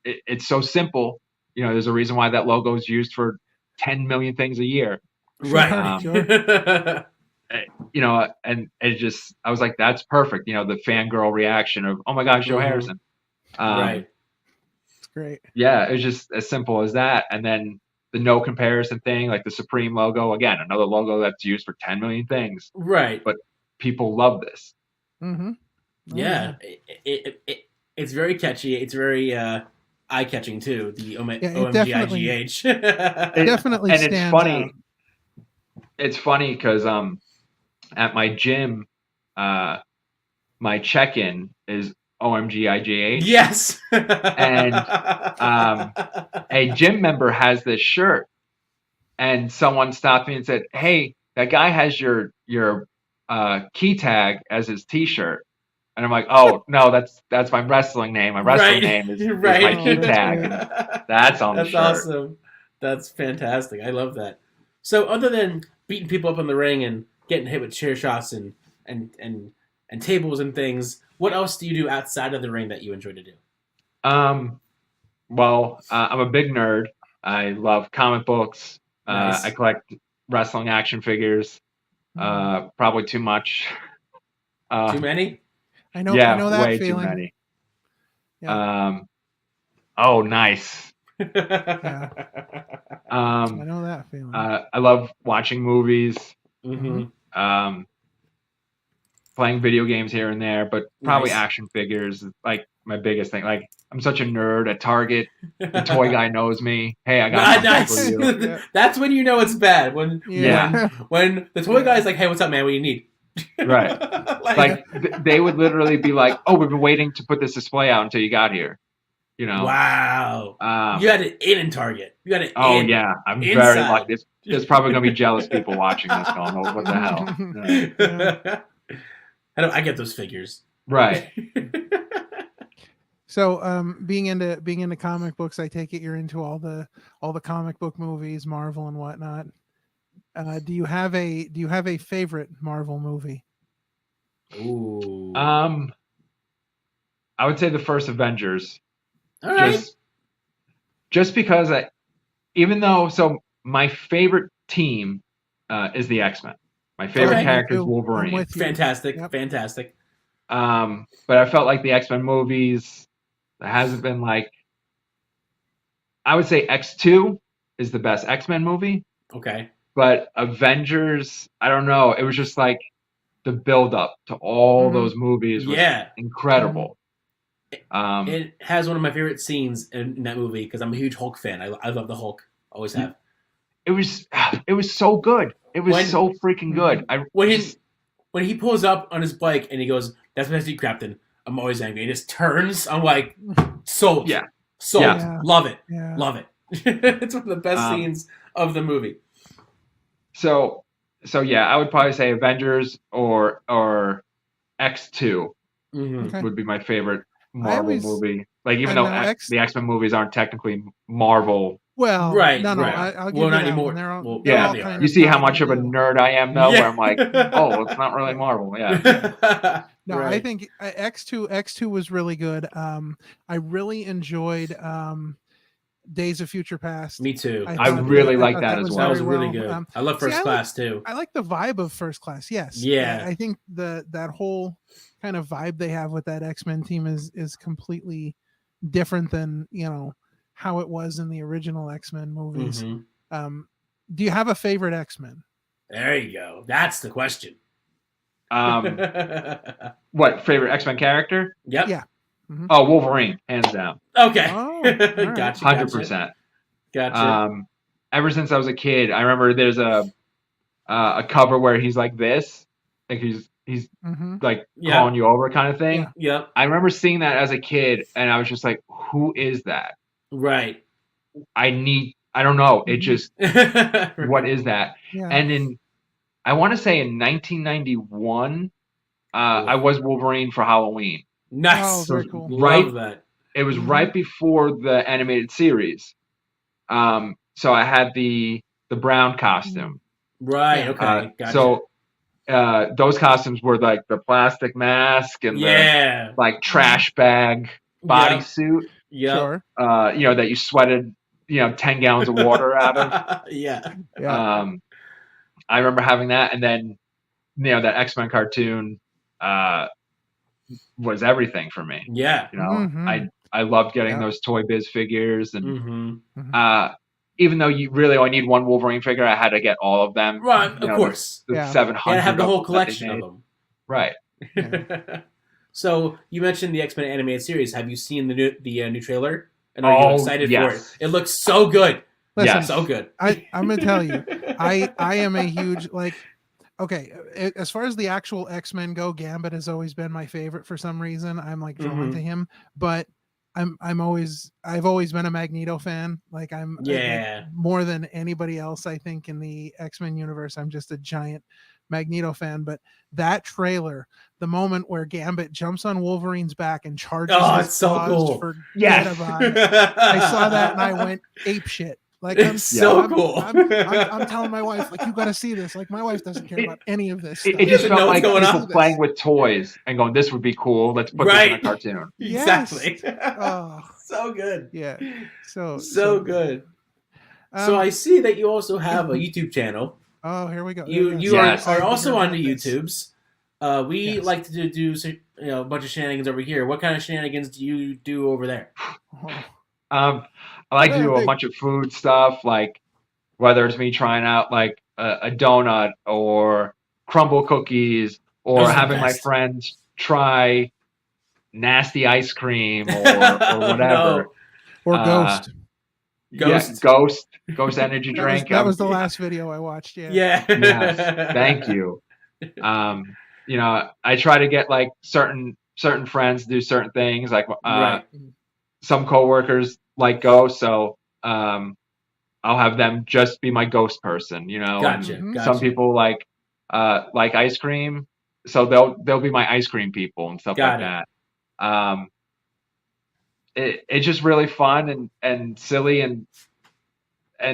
S4: it's so simple. There's a reason why that logo is used for 10 million things a year.
S3: Right.
S4: And it just, I was like, that's perfect. The fangirl reaction of, oh my gosh, Joe Harrison.
S3: Right.
S2: It's great.
S4: Yeah. It was just as simple as that. And then the No Comparison thing, like the Supreme logo, again, another logo that's used for 10 million things.
S3: Right.
S4: But people love this.
S2: Mm-hmm.
S3: Yeah. It's very catchy. It's very eye-catching too. The OMGIJH.
S2: It definitely
S4: and
S2: stands
S4: it's funny.
S2: out.
S4: It's funny because at my gym, my check-in is OMGIJH.
S3: Yes.
S4: And a gym member has this shirt, and someone stopped me and said, "Hey, that guy has your key tag as his T-shirt." And I'm like, "Oh no, that's my wrestling name. My wrestling name is my key tag. That's on the shirt."
S3: That's awesome. That's fantastic. I love that. So, other than beating people up in the ring and getting hit with chair shots and tables and things, what else do you do outside of the ring that you enjoy to do?
S4: Well, I'm a big nerd. I love comic books.
S3: Nice.
S4: I collect wrestling action figures. Probably too much.
S3: Too many?
S2: I know that
S4: way
S2: feeling.
S4: Too many.
S2: Yeah.
S4: Oh, nice.
S2: Yeah. I know that feeling.
S4: I love watching movies.
S3: Mm-hmm.
S4: Playing video games here and there, but probably
S3: Nice.
S4: action figures is like my biggest thing. Like, I'm such a nerd at Target. The toy guy knows me. Hey, I got something for you.
S3: Nice. That's when you know it's bad. When the toy guy's like, "Hey, what's up, man? What do you need?"
S4: Right. like they would literally be like, "Oh, we've been waiting to put this display out until you got here."
S3: Wow. You had it in Target. You got it.
S4: Oh yeah, I'm very lucky. There's probably gonna be jealous people watching this going, "Oh, what the hell?"
S3: I get those figures.
S4: Right.
S2: So, being into comic books, I take it you're into all the comic book movies, Marvel and whatnot. Do you have a favorite Marvel movie?
S3: Ooh.
S4: I would say the first Avengers.
S3: All right.
S4: Just because my favorite team is the X-Men. My favorite character is Wolverine.
S3: Fantastic.
S2: Yep.
S3: Fantastic.
S4: But I felt like the X-Men movies, there hasn't been like, I would say X2 is the best X-Men movie.
S3: Okay.
S4: But Avengers, I don't know. It was just like the build up to all those movies was incredible.
S3: It has one of my favorite scenes in that movie because I'm a huge Hulk fan. I love the Hulk. Always have.
S4: It was so good. It was so freaking good.
S3: When he pulls up on his bike and he goes, "That's my seat, Captain. I'm always angry." And just turns. I'm like, sold.
S4: Yeah.
S3: Sold.
S2: Yeah.
S3: Love it.
S2: Yeah.
S3: Love it. It's one of the best scenes of the movie.
S4: So yeah, I would probably say Avengers or X2. would be my favorite Marvel movie. Like, even though the X-Men movies aren't technically Marvel.
S2: Well,
S3: right,
S2: no,
S3: right.
S2: I'll give you
S3: not
S2: that
S3: anymore.
S2: one. They're all,
S4: yeah, you see how much of a nerd I am, though, where I'm like, oh, it's not really Marvel. Yeah.
S2: No, I think X2 was really good. I really enjoyed Days of Future Past.
S3: Me too.
S4: I really like that as well.
S3: That was really good. I love First Class too.
S2: I like the vibe of First Class. Yes.
S3: Yeah.
S2: I think that whole kind of vibe they have with that X-Men team is completely different than, how it was in the original X-Men movies. Do you have a favorite X-Men?
S3: There you go. That's the question.
S4: What favorite X-Men character?
S3: Yep.
S2: Yeah.
S4: Oh, Wolverine, hands down.
S3: Okay.
S2: Oh, right.
S3: Gotcha.
S4: 100%.
S3: Gotcha.
S4: Ever since I was a kid, I remember there's a cover where he's like this, like he's like calling you over kind of thing.
S3: Yep.
S4: I remember seeing that as a kid, and I was just like, "Who is that?"
S3: Right.
S4: I don't know. It just what is that?
S2: Yeah.
S4: And I want to say in 1991, I was Wolverine for Halloween.
S3: Nice.
S2: Oh, very cool.
S4: Right.
S3: Love that.
S4: It was right before the animated series. So I had the brown costume.
S3: Right. Okay. Gotcha.
S4: So those costumes were like the plastic mask and the like trash bag bodysuit.
S3: Yeah.
S2: Sure.
S4: That you sweated 10 gallons of water out of.
S3: Yeah.
S4: I remember having that, and then that X-Men cartoon was everything for me.
S3: Yeah.
S4: I loved getting those Toy Biz figures, and even though you really only need one Wolverine figure, I had to get all of them.
S3: Right, of course.
S4: The 700.
S3: Yeah, have the whole collection of them.
S4: Right.
S2: Yeah.
S3: So you mentioned the X-Men animated series. Have you seen the new trailer? And are you excited for it? It looks so good.
S2: Listen,
S3: so good.
S2: I'm gonna tell you, I am a huge as far as the actual X-Men go, Gambit has always been my favorite for some reason. I'm like drawn to him, but I've always been a Magneto fan. Like more than anybody else, I think, in the X-Men universe. I'm just a giant Magneto fan. But that trailer, the moment where Gambit jumps on Wolverine's back and charges
S3: it's so cool.
S2: I saw that and I went ape shit. Like,
S3: it's so cool.
S2: I'm telling my wife, like, you got to see this. Like, my wife doesn't care about any of this stuff.
S4: It just felt like people playing with toys and going, "This would be cool. Let's put this in a cartoon."
S3: Exactly.
S2: Oh,
S3: so good.
S2: Yeah.
S3: So good. So I see that you also have a YouTube channel.
S2: Oh, here we go.
S3: You are also on the YouTubes. We like to do a bunch of shenanigans over here. What kind of shenanigans do you do over there?
S4: I like to do a bunch of food stuff, like whether it's me trying out like a donut or crumble cookies, or having my friends try nasty ice cream or whatever.
S2: Or Ghost.
S4: Ghost energy drink.
S2: That was the last video I watched. Yeah.
S4: Yes, thank you. I try to get like certain friends to do certain things. Like some coworkers like Ghost, so I'll have them just be my Ghost person.
S3: Gotcha.
S4: Some people like ice cream, so they'll be my ice cream people and stuff like that. It's just really fun and silly and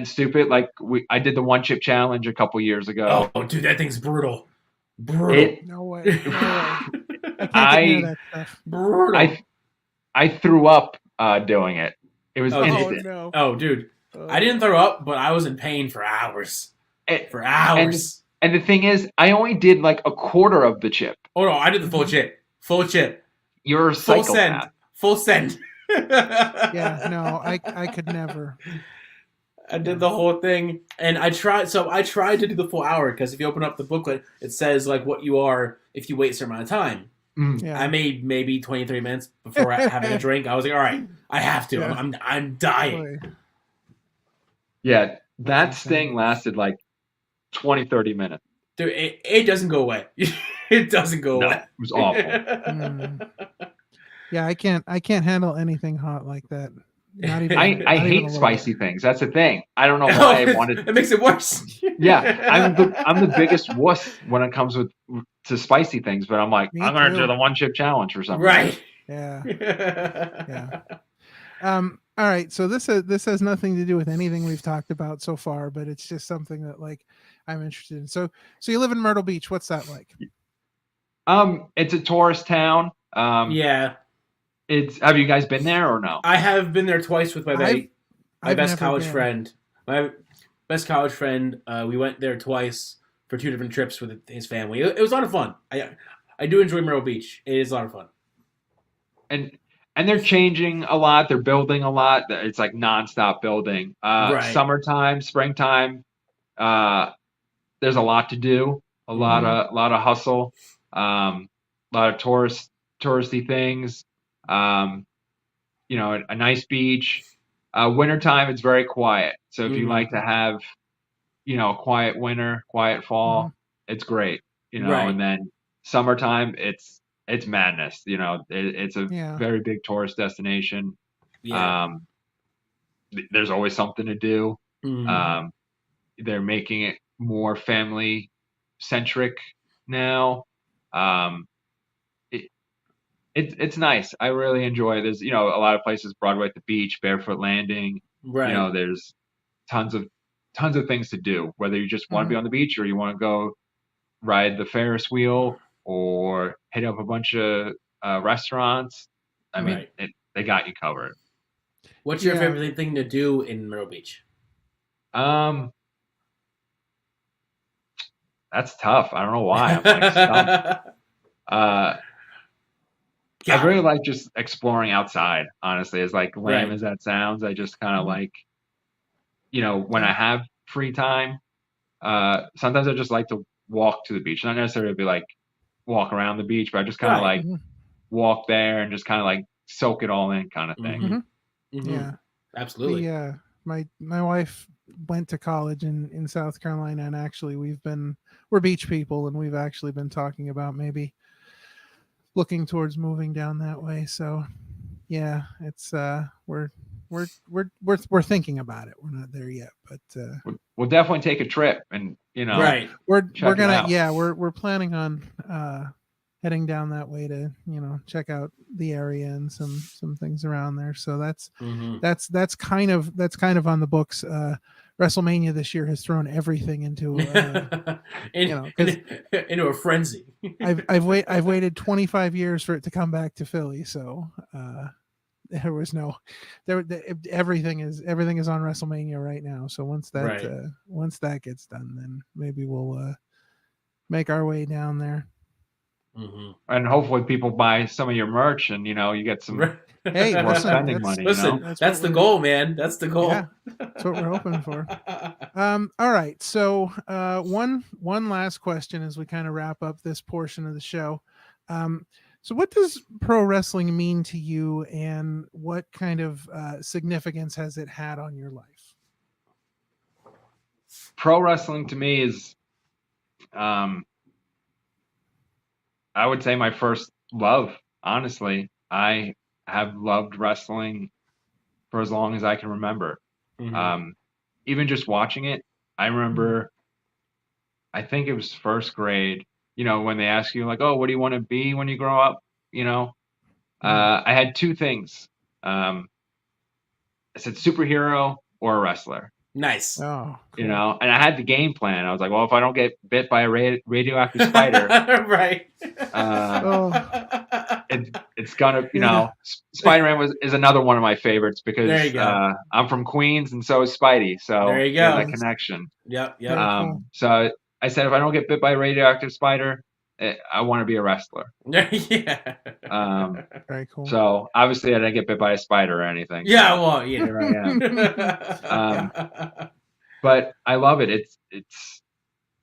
S4: stupid. Like I did the one chip challenge a couple years ago.
S3: Oh, dude, that thing's brutal.
S2: No way. I can't that stuff.
S3: Brutal.
S4: I threw up doing it. It was instant.
S2: No.
S3: Oh, dude. I didn't throw up, but I was in pain for hours.
S4: And the thing is, I only did like a quarter of the chip.
S3: Oh, no, I did the full chip. Full chip.
S4: You're a psychopath.
S3: Full send.
S2: Yeah, no, I could never.
S3: I did the whole thing, and I tried to do the full hour, because if you open up the booklet, it says like what you are if you wait a certain amount of time.
S2: Yeah.
S3: I made maybe 23 minutes before having a drink. I was like, all right, I have to.
S2: Yeah.
S3: I'm dying.
S4: Yeah, that sting lasted like 20, 30 minutes.
S3: Dude, it doesn't go away. It doesn't go away.
S4: It was awful.
S2: Yeah, I can't handle anything hot like that. Not even.
S4: I hate spicy things. That's the thing. I don't know why I wanted.
S3: It makes it worse.
S4: Yeah, I'm the biggest wuss when it comes with to spicy things, but I'm like,
S2: Me
S4: I'm going to
S2: too.
S4: do the 1 chip challenge for some
S3: Right.
S4: reason.
S2: Yeah. Yeah. All right. So this has nothing to do with anything we've talked about so far, but it's just something that like I'm interested in. So you live in Myrtle Beach. What's that like?
S4: It's a tourist town.
S3: Yeah.
S4: Have you guys been there or no?
S3: I have been there twice with my
S2: I've
S3: best
S2: never
S3: college
S2: been.
S3: friend. My best college friend. We went there twice for 2 different trips with his family. It was a lot of fun. I do enjoy Myrtle Beach. It is a lot of fun.
S4: And they're changing a lot. They're building a lot. It's like nonstop building.
S3: Right.
S4: Summertime, springtime, there's a lot to do. A lot of hustle. A lot of touristy things. You know, a nice beach. Wintertime, it's very quiet. So if you like to have, you know, a quiet winter, quiet fall, it's great. You know, and then summertime, it's madness. You know, it's a very big tourist destination.
S3: Yeah.
S4: There's always something to do.
S3: Mm-hmm.
S4: They're making it more family centric now. It's nice. I really enjoy it. There's, you know, a lot of places, Broadway at the beach, Barefoot Landing.
S3: Right.
S4: You know, there's tons of things to do, whether you just want to be on the beach or you want to go ride the Ferris wheel or hit up a bunch of restaurants. I mean, they got you covered.
S3: What's your favorite thing to do in Myrtle Beach?
S4: That's tough. I don't know why. I'm like stumped. I really like just exploring outside, honestly. As like lame as that sounds, I just kind of like, you know, when I have free time, sometimes I just like to walk to the beach. Not necessarily be like walk around the beach, but I just kind of like walk there and just kind of like soak it all in kind of thing.
S2: Yeah,
S3: absolutely.
S2: My wife went to college in South Carolina, and actually we're beach people, and we've actually been talking about maybe looking towards moving down that way. So yeah, it's we're thinking about it. We're not there yet, but
S4: we'll definitely take a trip, and you know,
S2: we're gonna we're planning on heading down that way to, you know, check out the area and some things around there. So that's kind of on the books. WrestleMania this year has thrown everything into
S3: into a frenzy.
S2: I've waited 25 years for it to come back to Philly, so everything is on WrestleMania right now. So once that gets done, then maybe we'll make our way down there.
S4: And hopefully people buy some of your merch, and you know, you get some more spending money.
S3: Listen,
S4: you know?
S3: that's the goal, man. That's the goal.
S2: Yeah, that's what we're hoping for. All right, so one last question as we kind of wrap up this portion of the show. So what does pro wrestling mean to you, and what kind of significance has it had on your life?
S4: Pro wrestling to me is, I would say, my first love. Honestly, I have loved wrestling for as long as I can remember. Even just watching it, I remember, I think it was first grade, you know, when they ask you like, oh, what do you want to be when you grow up? You know, I had 2 things. I said superhero or a wrestler.
S3: Nice.
S2: Oh, cool.
S4: You know, and I had the game plan. I was like, well, if I don't get bit by a radioactive spider, it's gonna, you know, Spider-Man is another one of my favorites because I'm from Queens and so is Spidey. So
S3: there you go,
S4: that connection.
S3: Yep.
S4: So I said, if I don't get bit by a radioactive spider, I want to be a wrestler.
S3: Yeah.
S2: Very cool.
S4: So obviously I didn't get bit by a spider or anything.
S3: Yeah, well, yeah.
S4: Here I am. But I love it. It's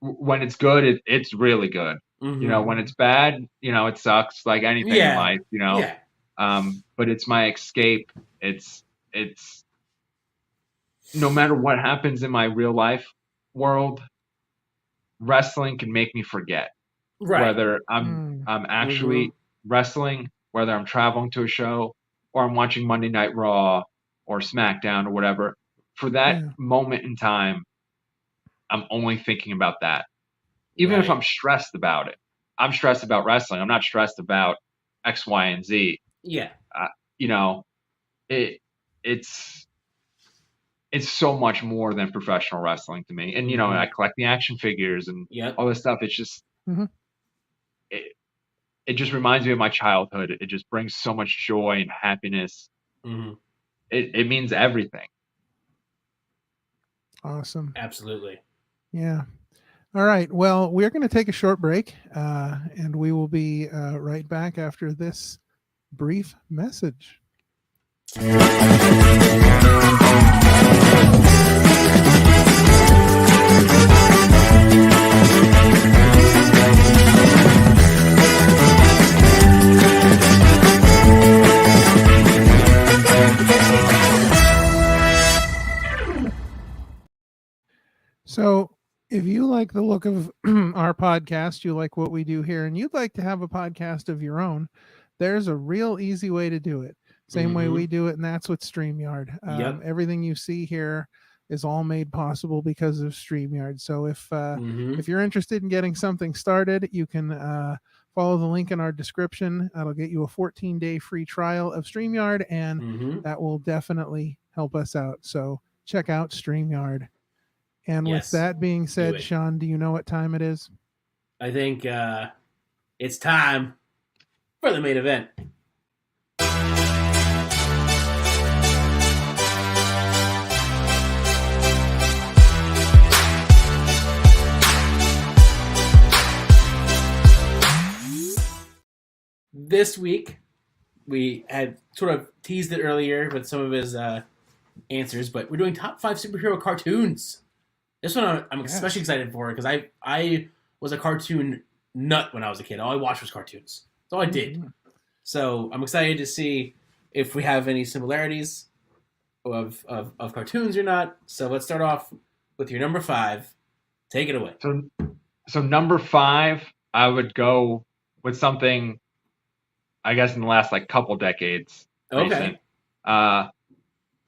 S4: when it's good, it's really good. You know, when it's bad, you know, it sucks like anything in life, you know. But it's my escape. It's no matter what happens in my real life world, wrestling can make me forget. Whether I'm actually wrestling, whether I'm traveling to a show, or I'm watching Monday Night Raw or SmackDown or whatever. For that moment in time, I'm only thinking about that. Even if I'm stressed about it, I'm stressed about wrestling. I'm not stressed about X, Y, and Z.
S3: Yeah.
S4: You know, it's so much more than professional wrestling to me. And, you know, I collect the action figures and all this stuff. It's just, it just reminds me of my childhood. It just brings so much joy and happiness. It means everything.
S2: Awesome.
S3: Absolutely.
S2: Yeah. All right. Well, we're going to take a short break, and we will be right back after this brief message. So if you like the look of our podcast, you like what we do here, and you'd like to have a podcast of your own, there's a real easy way to do it. Same way we do it, and that's with StreamYard. Everything you see here is all made possible because of StreamYard. So if you're interested in getting something started, you can follow the link in our description. That'll get you a 14-day free trial of StreamYard, and that will definitely help us out. So check out StreamYard. And with that being said, Sean, do you know what time it is?
S3: I think it's time for the main event. This week, we had sort of teased it earlier with some of his answers, but we're doing top 5 superhero cartoons. This one I'm especially excited for because I was a cartoon nut when I was a kid. All I watched was cartoons. That's all I did. So I'm excited to see if we have any similarities of cartoons or not. So let's start off with your number 5. Take it away.
S4: So number 5, I would go with something, I guess, in the last like couple decades.
S3: Okay.
S4: Recent.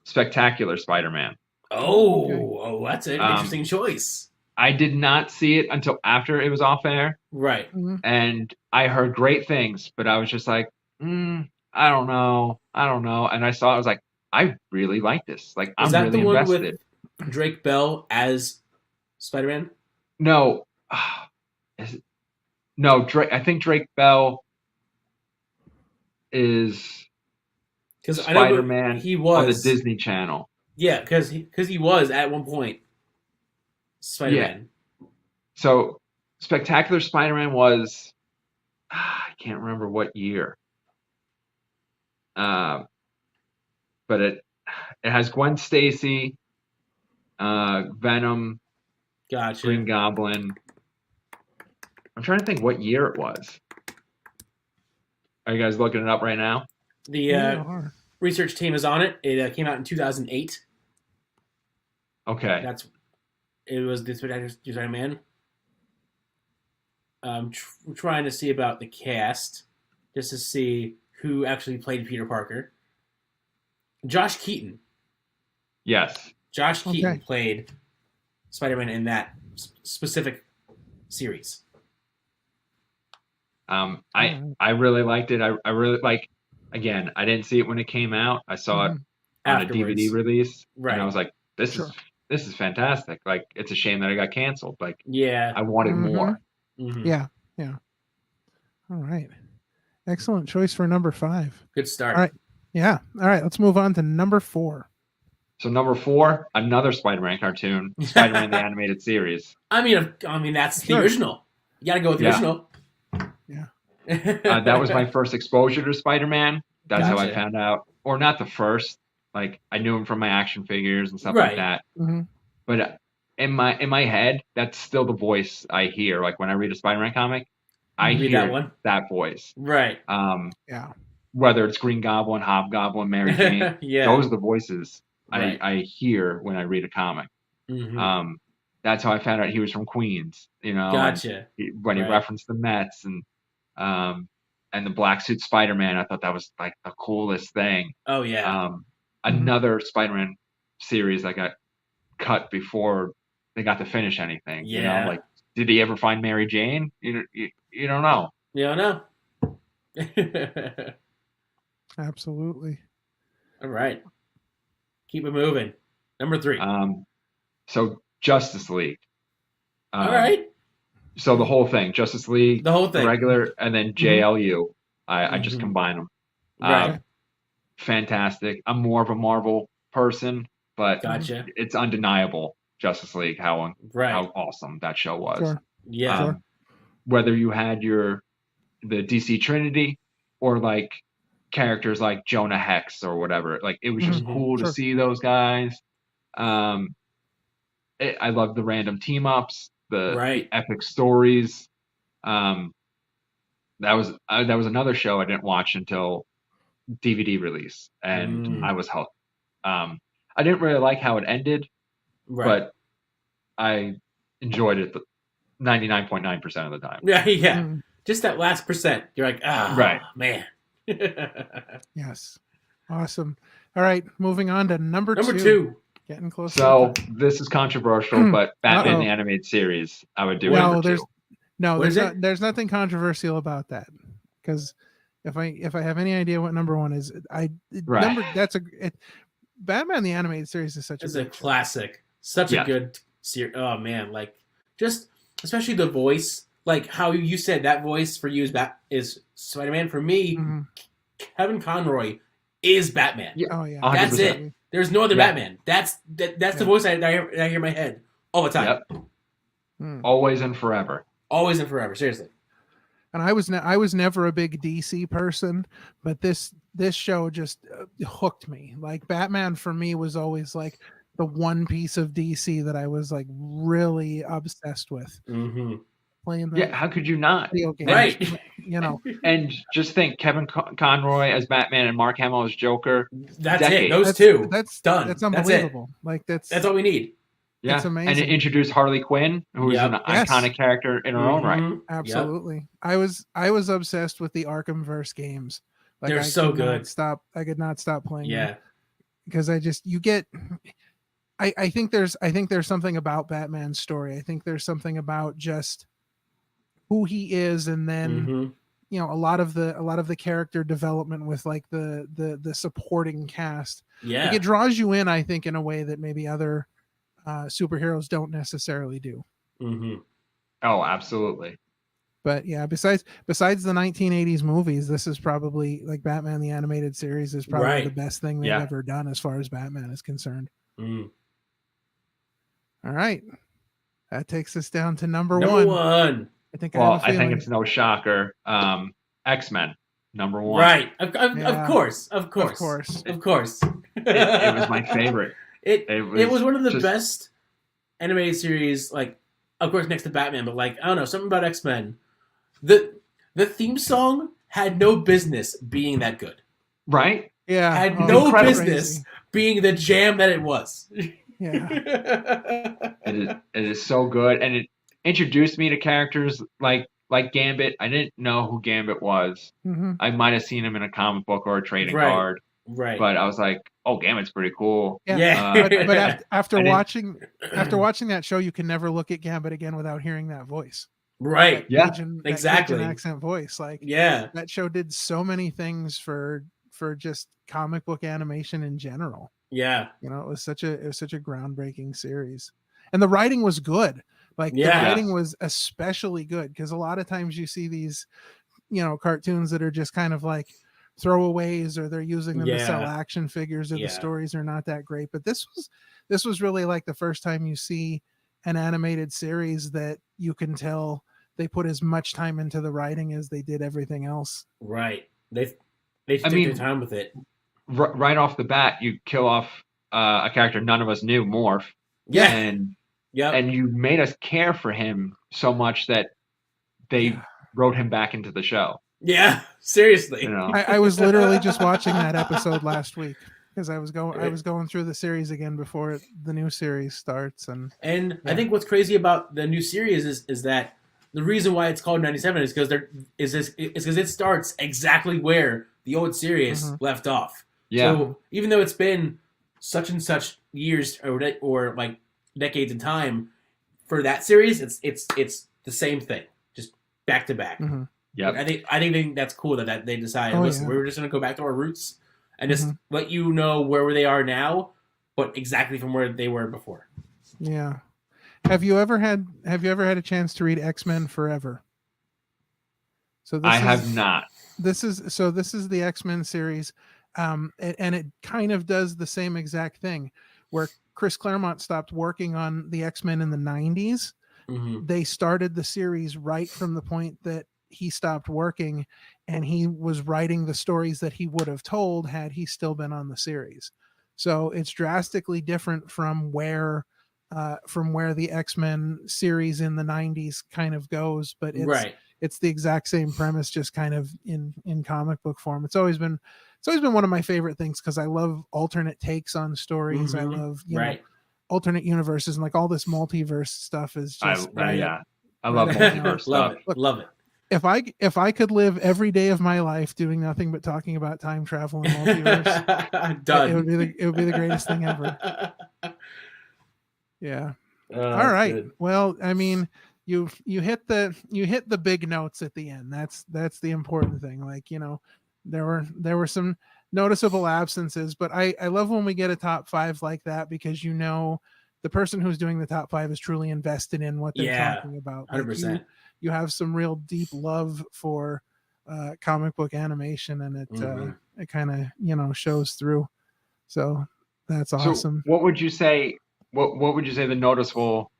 S4: Spectacular Spider-Man.
S3: Oh, that's an interesting choice.
S4: I did not see it until after it was off air.
S3: Right.
S4: And I heard great things, but I was just like, I don't know. And I saw it, I was like, I really like this. Like, I'm really invested. Is that the one
S3: with Drake Bell as Spider-Man?
S4: No. No, Drake. I think Drake Bell is Spider-Man
S3: he was
S4: on the Disney Channel.
S3: Yeah, because he was at one point Spider-Man.
S4: Yeah. So Spectacular Spider-Man was, I can't remember what year. But it has Gwen Stacy, Venom,
S3: gotcha,
S4: Green Goblin. I'm trying to think what year it was. Are you guys looking it up right now?
S3: The research team is on it. It came out in 2008.
S4: Okay.
S3: It was the Spider-Man. We're trying to see about the cast, just to see who actually played Peter Parker. Josh Keaton.
S4: Yes.
S3: Josh Keaton played Spider-Man in that specific series.
S4: I really liked it. I really like. Again, I didn't see it when it came out. I saw it on a DVD release, and I was like, "This is fantastic!" Like, it's a shame that it got canceled. Like, I wanted more.
S2: Yeah. All right, excellent choice for number 5.
S3: Good start.
S2: All right, all right. Let's move on to number 4.
S4: So number 4, another Spider-Man cartoon, Spider-Man the Animated Series.
S3: I mean that's the original. You got to go with the original.
S2: Yeah.
S4: That was my first exposure to Spider-Man. That's how I found out, or not the first. Like, I knew him from my action figures and stuff like that. But in my head, that's still the voice I hear. Like, when I read a Spider-Man comic, I hear that voice.
S3: Right.
S4: Whether it's Green Goblin, Hobgoblin, Mary Jane, those are the voices I hear when I read a comic. That's how I found out he was from Queens. You know,
S3: gotcha.
S4: When he referenced the Mets and the black suit Spider-Man, I thought that was like the coolest thing.
S3: Oh yeah.
S4: Another Spider-Man series that got cut before they got to finish anything. You know, like did he ever find Mary Jane? You don't know.
S3: You don't know.
S2: Absolutely.
S3: All right. Keep it moving. Number 3.
S4: So Justice League.
S3: All right.
S4: So the whole thing, Justice League,
S3: the whole thing,
S4: regular, and then JLU. I just combine them.
S3: Right.
S4: Fantastic. I'm more of a Marvel person, but
S3: Gotcha.
S4: It's undeniable, Justice League, how awesome that show was.
S2: Sure.
S3: Yeah.
S4: Whether you had the DC Trinity or like characters like Jonah Hex or whatever, like it was just cool to see those guys. I love the random team ups, the epic stories. That was another show I didn't watch until DVD release, and I was hooked. I didn't really like how it ended, but I enjoyed it 99.9% of the time.
S3: Yeah. Just that last percent. You're like, man.
S2: Yes. Awesome. All right, moving on to number
S3: 2.
S2: Getting close.
S4: So this is controversial, but Batman the Animated Series, I would do number 2.
S2: There's nothing controversial about that, because if I have any idea what number 1 is, Batman the Animated Series is such a
S3: classic, such a good series. Oh man, like just especially the voice, like how you said that voice for you is Spider-Man. For me, Kevin Conroy is Batman.
S2: Yeah. Oh yeah,
S4: 100%.
S3: That's it. There's no other Batman. That's the voice I hear in my head all the time.
S4: Yep. Always and forever.
S3: Always and forever. Seriously.
S2: And I was never a big DC person, but this show just hooked me. Like Batman for me was always like the one piece of DC that I was like really obsessed with.
S3: Mm-hmm.
S2: Playing
S4: how could you not?
S2: Games,
S3: right.
S4: And just think, Kevin Conroy as Batman and Mark Hamill as Joker.
S3: That's it. Those two.
S2: That's
S3: done.
S2: That's unbelievable.
S3: That's all we need.
S4: Yeah,
S2: it's amazing.
S4: And it introduced Harley Quinn, who is an iconic character in her own right.
S2: Absolutely. Yep. I was obsessed with the Arkhamverse games. Like,
S3: they're so good.
S2: I could not stop playing them.
S3: Because
S2: I think there's something about Batman's story. I think there's something about just who he is, and then a lot of the character development with like the supporting cast.
S3: Yeah,
S2: like, it draws you in, I think, in a way that maybe other superheroes don't necessarily do.
S4: Oh, absolutely.
S2: But yeah, besides the 1980s movies, this is probably like Batman the Animated Series is probably the best thing they've ever done as far as Batman is concerned. All right, that takes us down to number one. I think
S4: it's no shocker. X-Men, number 1.
S3: Right. Of course.
S4: It was my favorite.
S3: It was one of the best animated series, like, of course, next to Batman, but like, I don't know, something about X-Men. The theme song had no business being that good.
S4: Right?
S2: Yeah.
S3: Had no business being the jam that it was.
S2: Yeah.
S4: It is so good, and it introduced me to characters like Gambit. I didn't know who Gambit was. I might have seen him in a comic book or a trading card.
S3: Right.
S4: But I was like, oh, Gambit's pretty cool.
S2: Yeah. But after watching that show, you can never look at Gambit again without hearing that voice.
S3: Right.
S2: Exactly. Cajun accent voice. Like, that show did so many things for just comic book animation in general.
S3: Yeah.
S2: It was such a groundbreaking series. And the writing was good. Like the writing was especially good, because a lot of times you see these, cartoons that are just kind of like throwaways, or they're using them to sell action figures, or the stories are not that great. But this was really like the first time you see an animated series that you can tell they put as much time into the writing as they did everything else.
S3: Right. They took their time with it.
S4: Right off the bat, you kill off a character none of us knew, Morph.
S3: Yeah.
S4: And you made us care for him so much that they wrote him back into the show.
S3: Yeah, seriously.
S2: I was literally just watching that episode last week, because I was going through the series again before the new series starts. And
S3: I think what's crazy about the new series is that the reason why it's called 97 is because it starts exactly where the old series left off.
S4: Yeah.
S3: So even though it's been such and such years or like decades in time, for that series, it's the same thing, just back to back.
S2: Mm-hmm.
S4: Yeah,
S3: I think that's cool that they decided. Listen, we're just gonna go back to our roots and just let you know where they are now, but exactly from where they were before.
S2: Yeah. Have you ever had a chance to read X-Men Forever? So
S4: I have not.
S2: This is the X-Men series, and it kind of does the same exact thing, where Chris Claremont stopped working on the X-Men in the 90s.
S3: Mm-hmm.
S2: They started the series right from the point that he stopped working, and he was writing the stories that he would have told had he still been on the series. So it's drastically different from where the X-Men series in the 90s kind of goes, but it's the exact same premise, just kind of in comic book form. It's always been one of my favorite things because I love alternate takes on stories. I love alternate universes, and like all this multiverse stuff is just
S4: I love multiverse stuff.
S3: Love it.
S2: If I could live every day of my life doing nothing but talking about time travel and multiverse,
S3: done.
S2: It would be the greatest thing ever. Yeah. All right.
S3: Good.
S2: Well, I mean, you hit the big notes at the end. That's the important thing. Like, you know, there were some noticeable absences, but I love when we get a top 5 like that, because you know the person who's doing the top 5 is truly invested in what they're talking about.
S3: 100%.
S2: Like you have some real deep love for comic book animation, and it kind of, you know, shows through. So that's awesome.
S4: So what would you say? What would you say the noticeable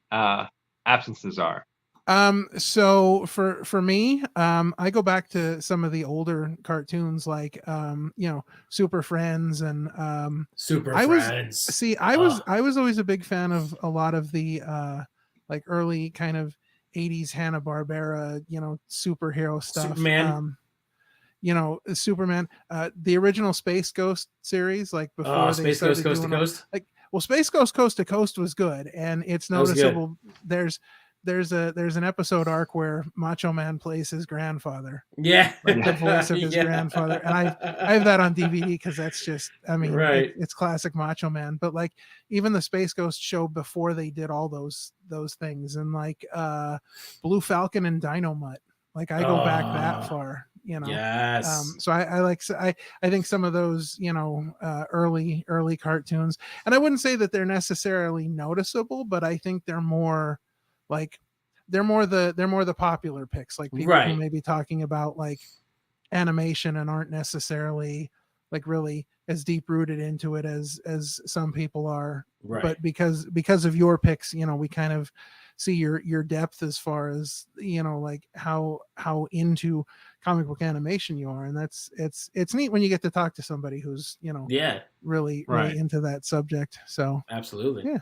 S4: absences are?
S2: So for me, I go back to some of the older cartoons, like you know, Super Friends and
S3: Super Friends.
S2: I was always a big fan of a lot of the like early kind of 80s Hanna-Barbera, you know, superhero stuff.
S3: Superman.
S2: You know, Superman, the original Space Ghost series, like before they started
S3: Coast to Coast.
S2: Like, well, Space Ghost Coast to Coast was good, and it's noticeable. There's an episode arc where Macho Man plays his grandfather.
S3: Yeah,
S2: like the voice of his grandfather, and I have that on DVD because that's just, I mean, it's classic Macho Man. But like even the Space Ghost show before they did all those things, and like Blue Falcon and Dynomutt, like I go back that far, you know.
S3: Yes.
S2: So I think some of those, you know, early cartoons, and I wouldn't say that they're necessarily noticeable, but I think they're more the popular picks, like people who may be talking about like animation and aren't necessarily like really as deep rooted into it as some people are. But because of your picks, you know, we kind of see your depth as far as, you know, like how into comic book animation you are, and it's neat when you get to talk to somebody who's, you know, really into that subject. So absolutely. Yeah,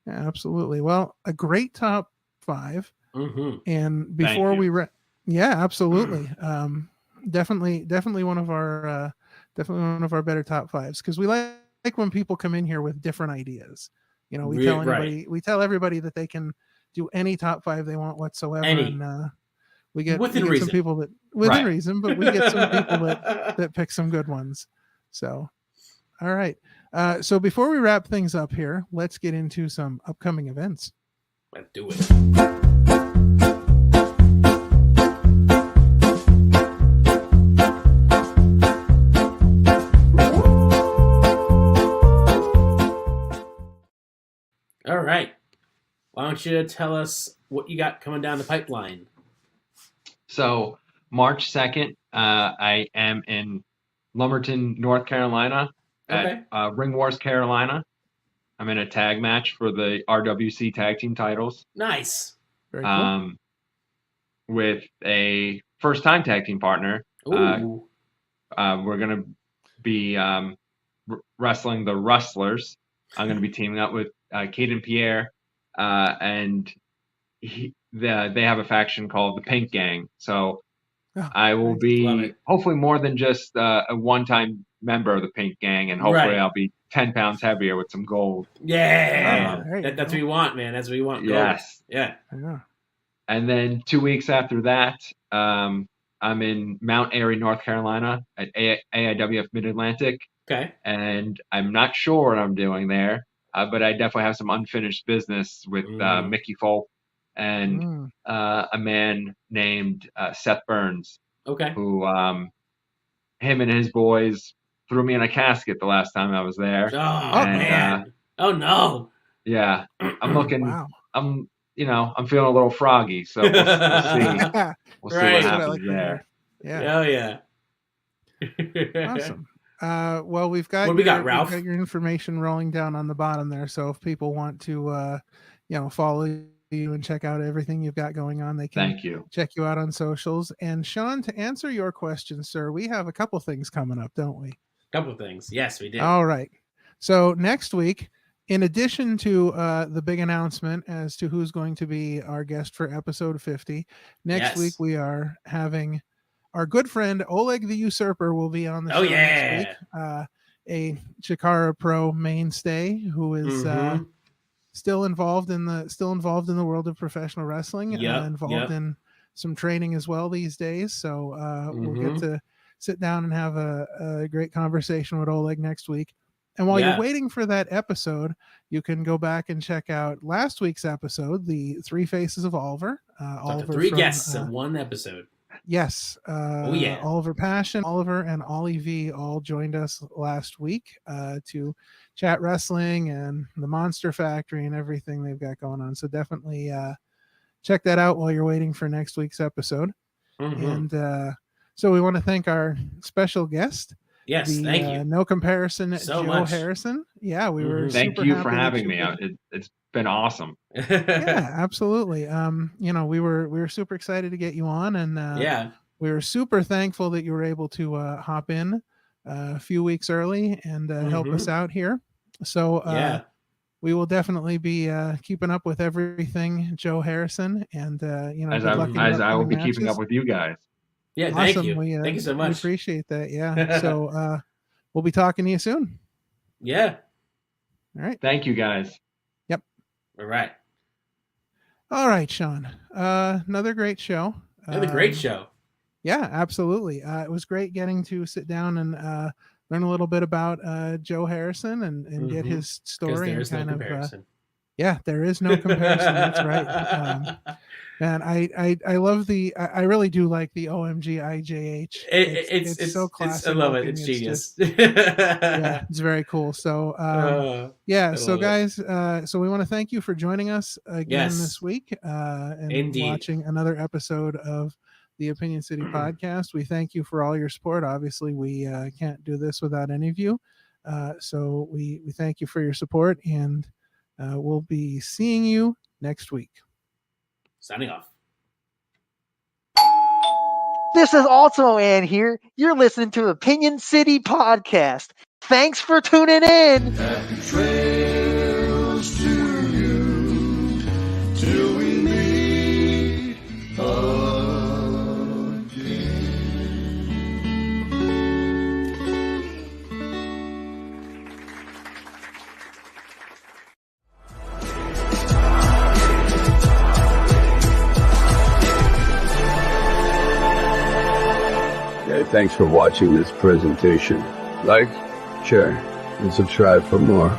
S2: absolutely. Well, a great top 5. And before we absolutely. Definitely one of our better top 5s, because we like when people come in here with different ideas. You know, we tell everybody that they can do any top 5 they want whatsoever, and we get some people that within reason, but we get some people that pick some good ones. So, all right. So before we wrap things up here, let's get into some upcoming events.
S3: Let's do it. All right. Why don't you tell us what you got coming down the pipeline?
S4: So March 2nd, I am in Lumberton, North Carolina at Ring Wars Carolina. I'm in a tag match for the RWC tag team titles.
S3: Nice.
S2: Very cool.
S4: With a first-time tag team partner. We're going to be wrestling the Rustlers. I'm going to be teaming up with Caden Pierre, and they have a faction called the Pink Gang. So I will be hopefully more than just a one-time member of the Pink Gang, and hopefully I'll be 10 pounds heavier with some gold.
S3: Yeah, that's what we want, man. That's what we want. Gold.
S4: Yes.
S3: Yeah.
S4: And then 2 weeks after that, I'm in Mount Airy, North Carolina at AIWF Mid-Atlantic.
S3: Okay.
S4: And I'm not sure what I'm doing there. but I definitely have some unfinished business with Mickey Folk and a man named Seth Burns.
S3: Okay.
S4: Who, him and his boys threw me in a casket the last time I was there.
S3: Oh, man. Oh, no.
S4: Yeah. I'm looking.
S2: Wow.
S4: I'm feeling a little froggy, so we'll see. We'll see what happens there.
S2: Yeah.
S3: Oh, yeah.
S2: Awesome. Well, we've got
S3: Ralph?
S2: We've got your information rolling down on the bottom there. So if people want to, follow you and check out everything you've got going on, they can check you out on socials. And Sean, to answer your question, sir, we have a couple things coming up, don't we?
S3: Couple things. Yes, we do.
S2: All right. So next week, in addition to the big announcement as to who's going to be our guest for episode 50, next week we are having our good friend Oleg the Usurper will be on the show next week. A Chikara Pro mainstay who is still involved in the world of professional wrestling, involved in some training as well these days. So we'll get to sit down and have a great conversation with Oleg next week. And while you're waiting for that episode, you can go back and check out last week's episode, the Three Faces of Oliver.
S3: Oliver 3 guests in one episode.
S2: Yes. Oliver Passion, Oliver, and Ollie V all joined us last week to chat wrestling and the Monster Factory and everything they've got going on. So definitely check that out while you're waiting for next week's episode. And so we want to thank our special guest.
S3: Yes, thank you.
S2: No Comparison,
S3: so
S2: Joe Harrison. Yeah, we were.
S4: Thank you for having me. It's been awesome.
S2: Yeah, absolutely. We were super excited to get you on, and we were super thankful that you were able to hop in a few weeks early and help us out here. So we will definitely be keeping up with everything Joe Harrison, and
S4: as I will be keeping up with you guys.
S3: Yeah,
S2: awesome.
S3: Thank you. Thank you so much.
S2: We appreciate that. Yeah. So we'll be talking to you soon.
S3: Yeah.
S2: All right.
S4: Thank you, guys.
S2: Yep.
S3: All right.
S2: All right, Sean. Another great show.
S3: Another great show.
S2: Yeah, absolutely. It was great getting to sit down and learn a little bit about Joe Harrison and get his story.
S3: There's no comparison.
S2: There is no comparison. That's right. And I love I really do like the OMGIJH. It's so classic.
S3: I love it. It's genius.
S2: It's very cool. So so guys, so we want to thank you for joining us again this week and watching another episode of the Opinion City podcast. We thank you for all your support. Obviously, we can't do this without any of you. So we thank you for your support, and we'll be seeing you next week.
S3: Signing off.
S5: This is Ultimo Ann here. You're listening to Opinion City Podcast. Thanks for tuning in.
S6: Happy trails to you till we meet again. Thanks for watching this presentation. Like, share, and subscribe for more.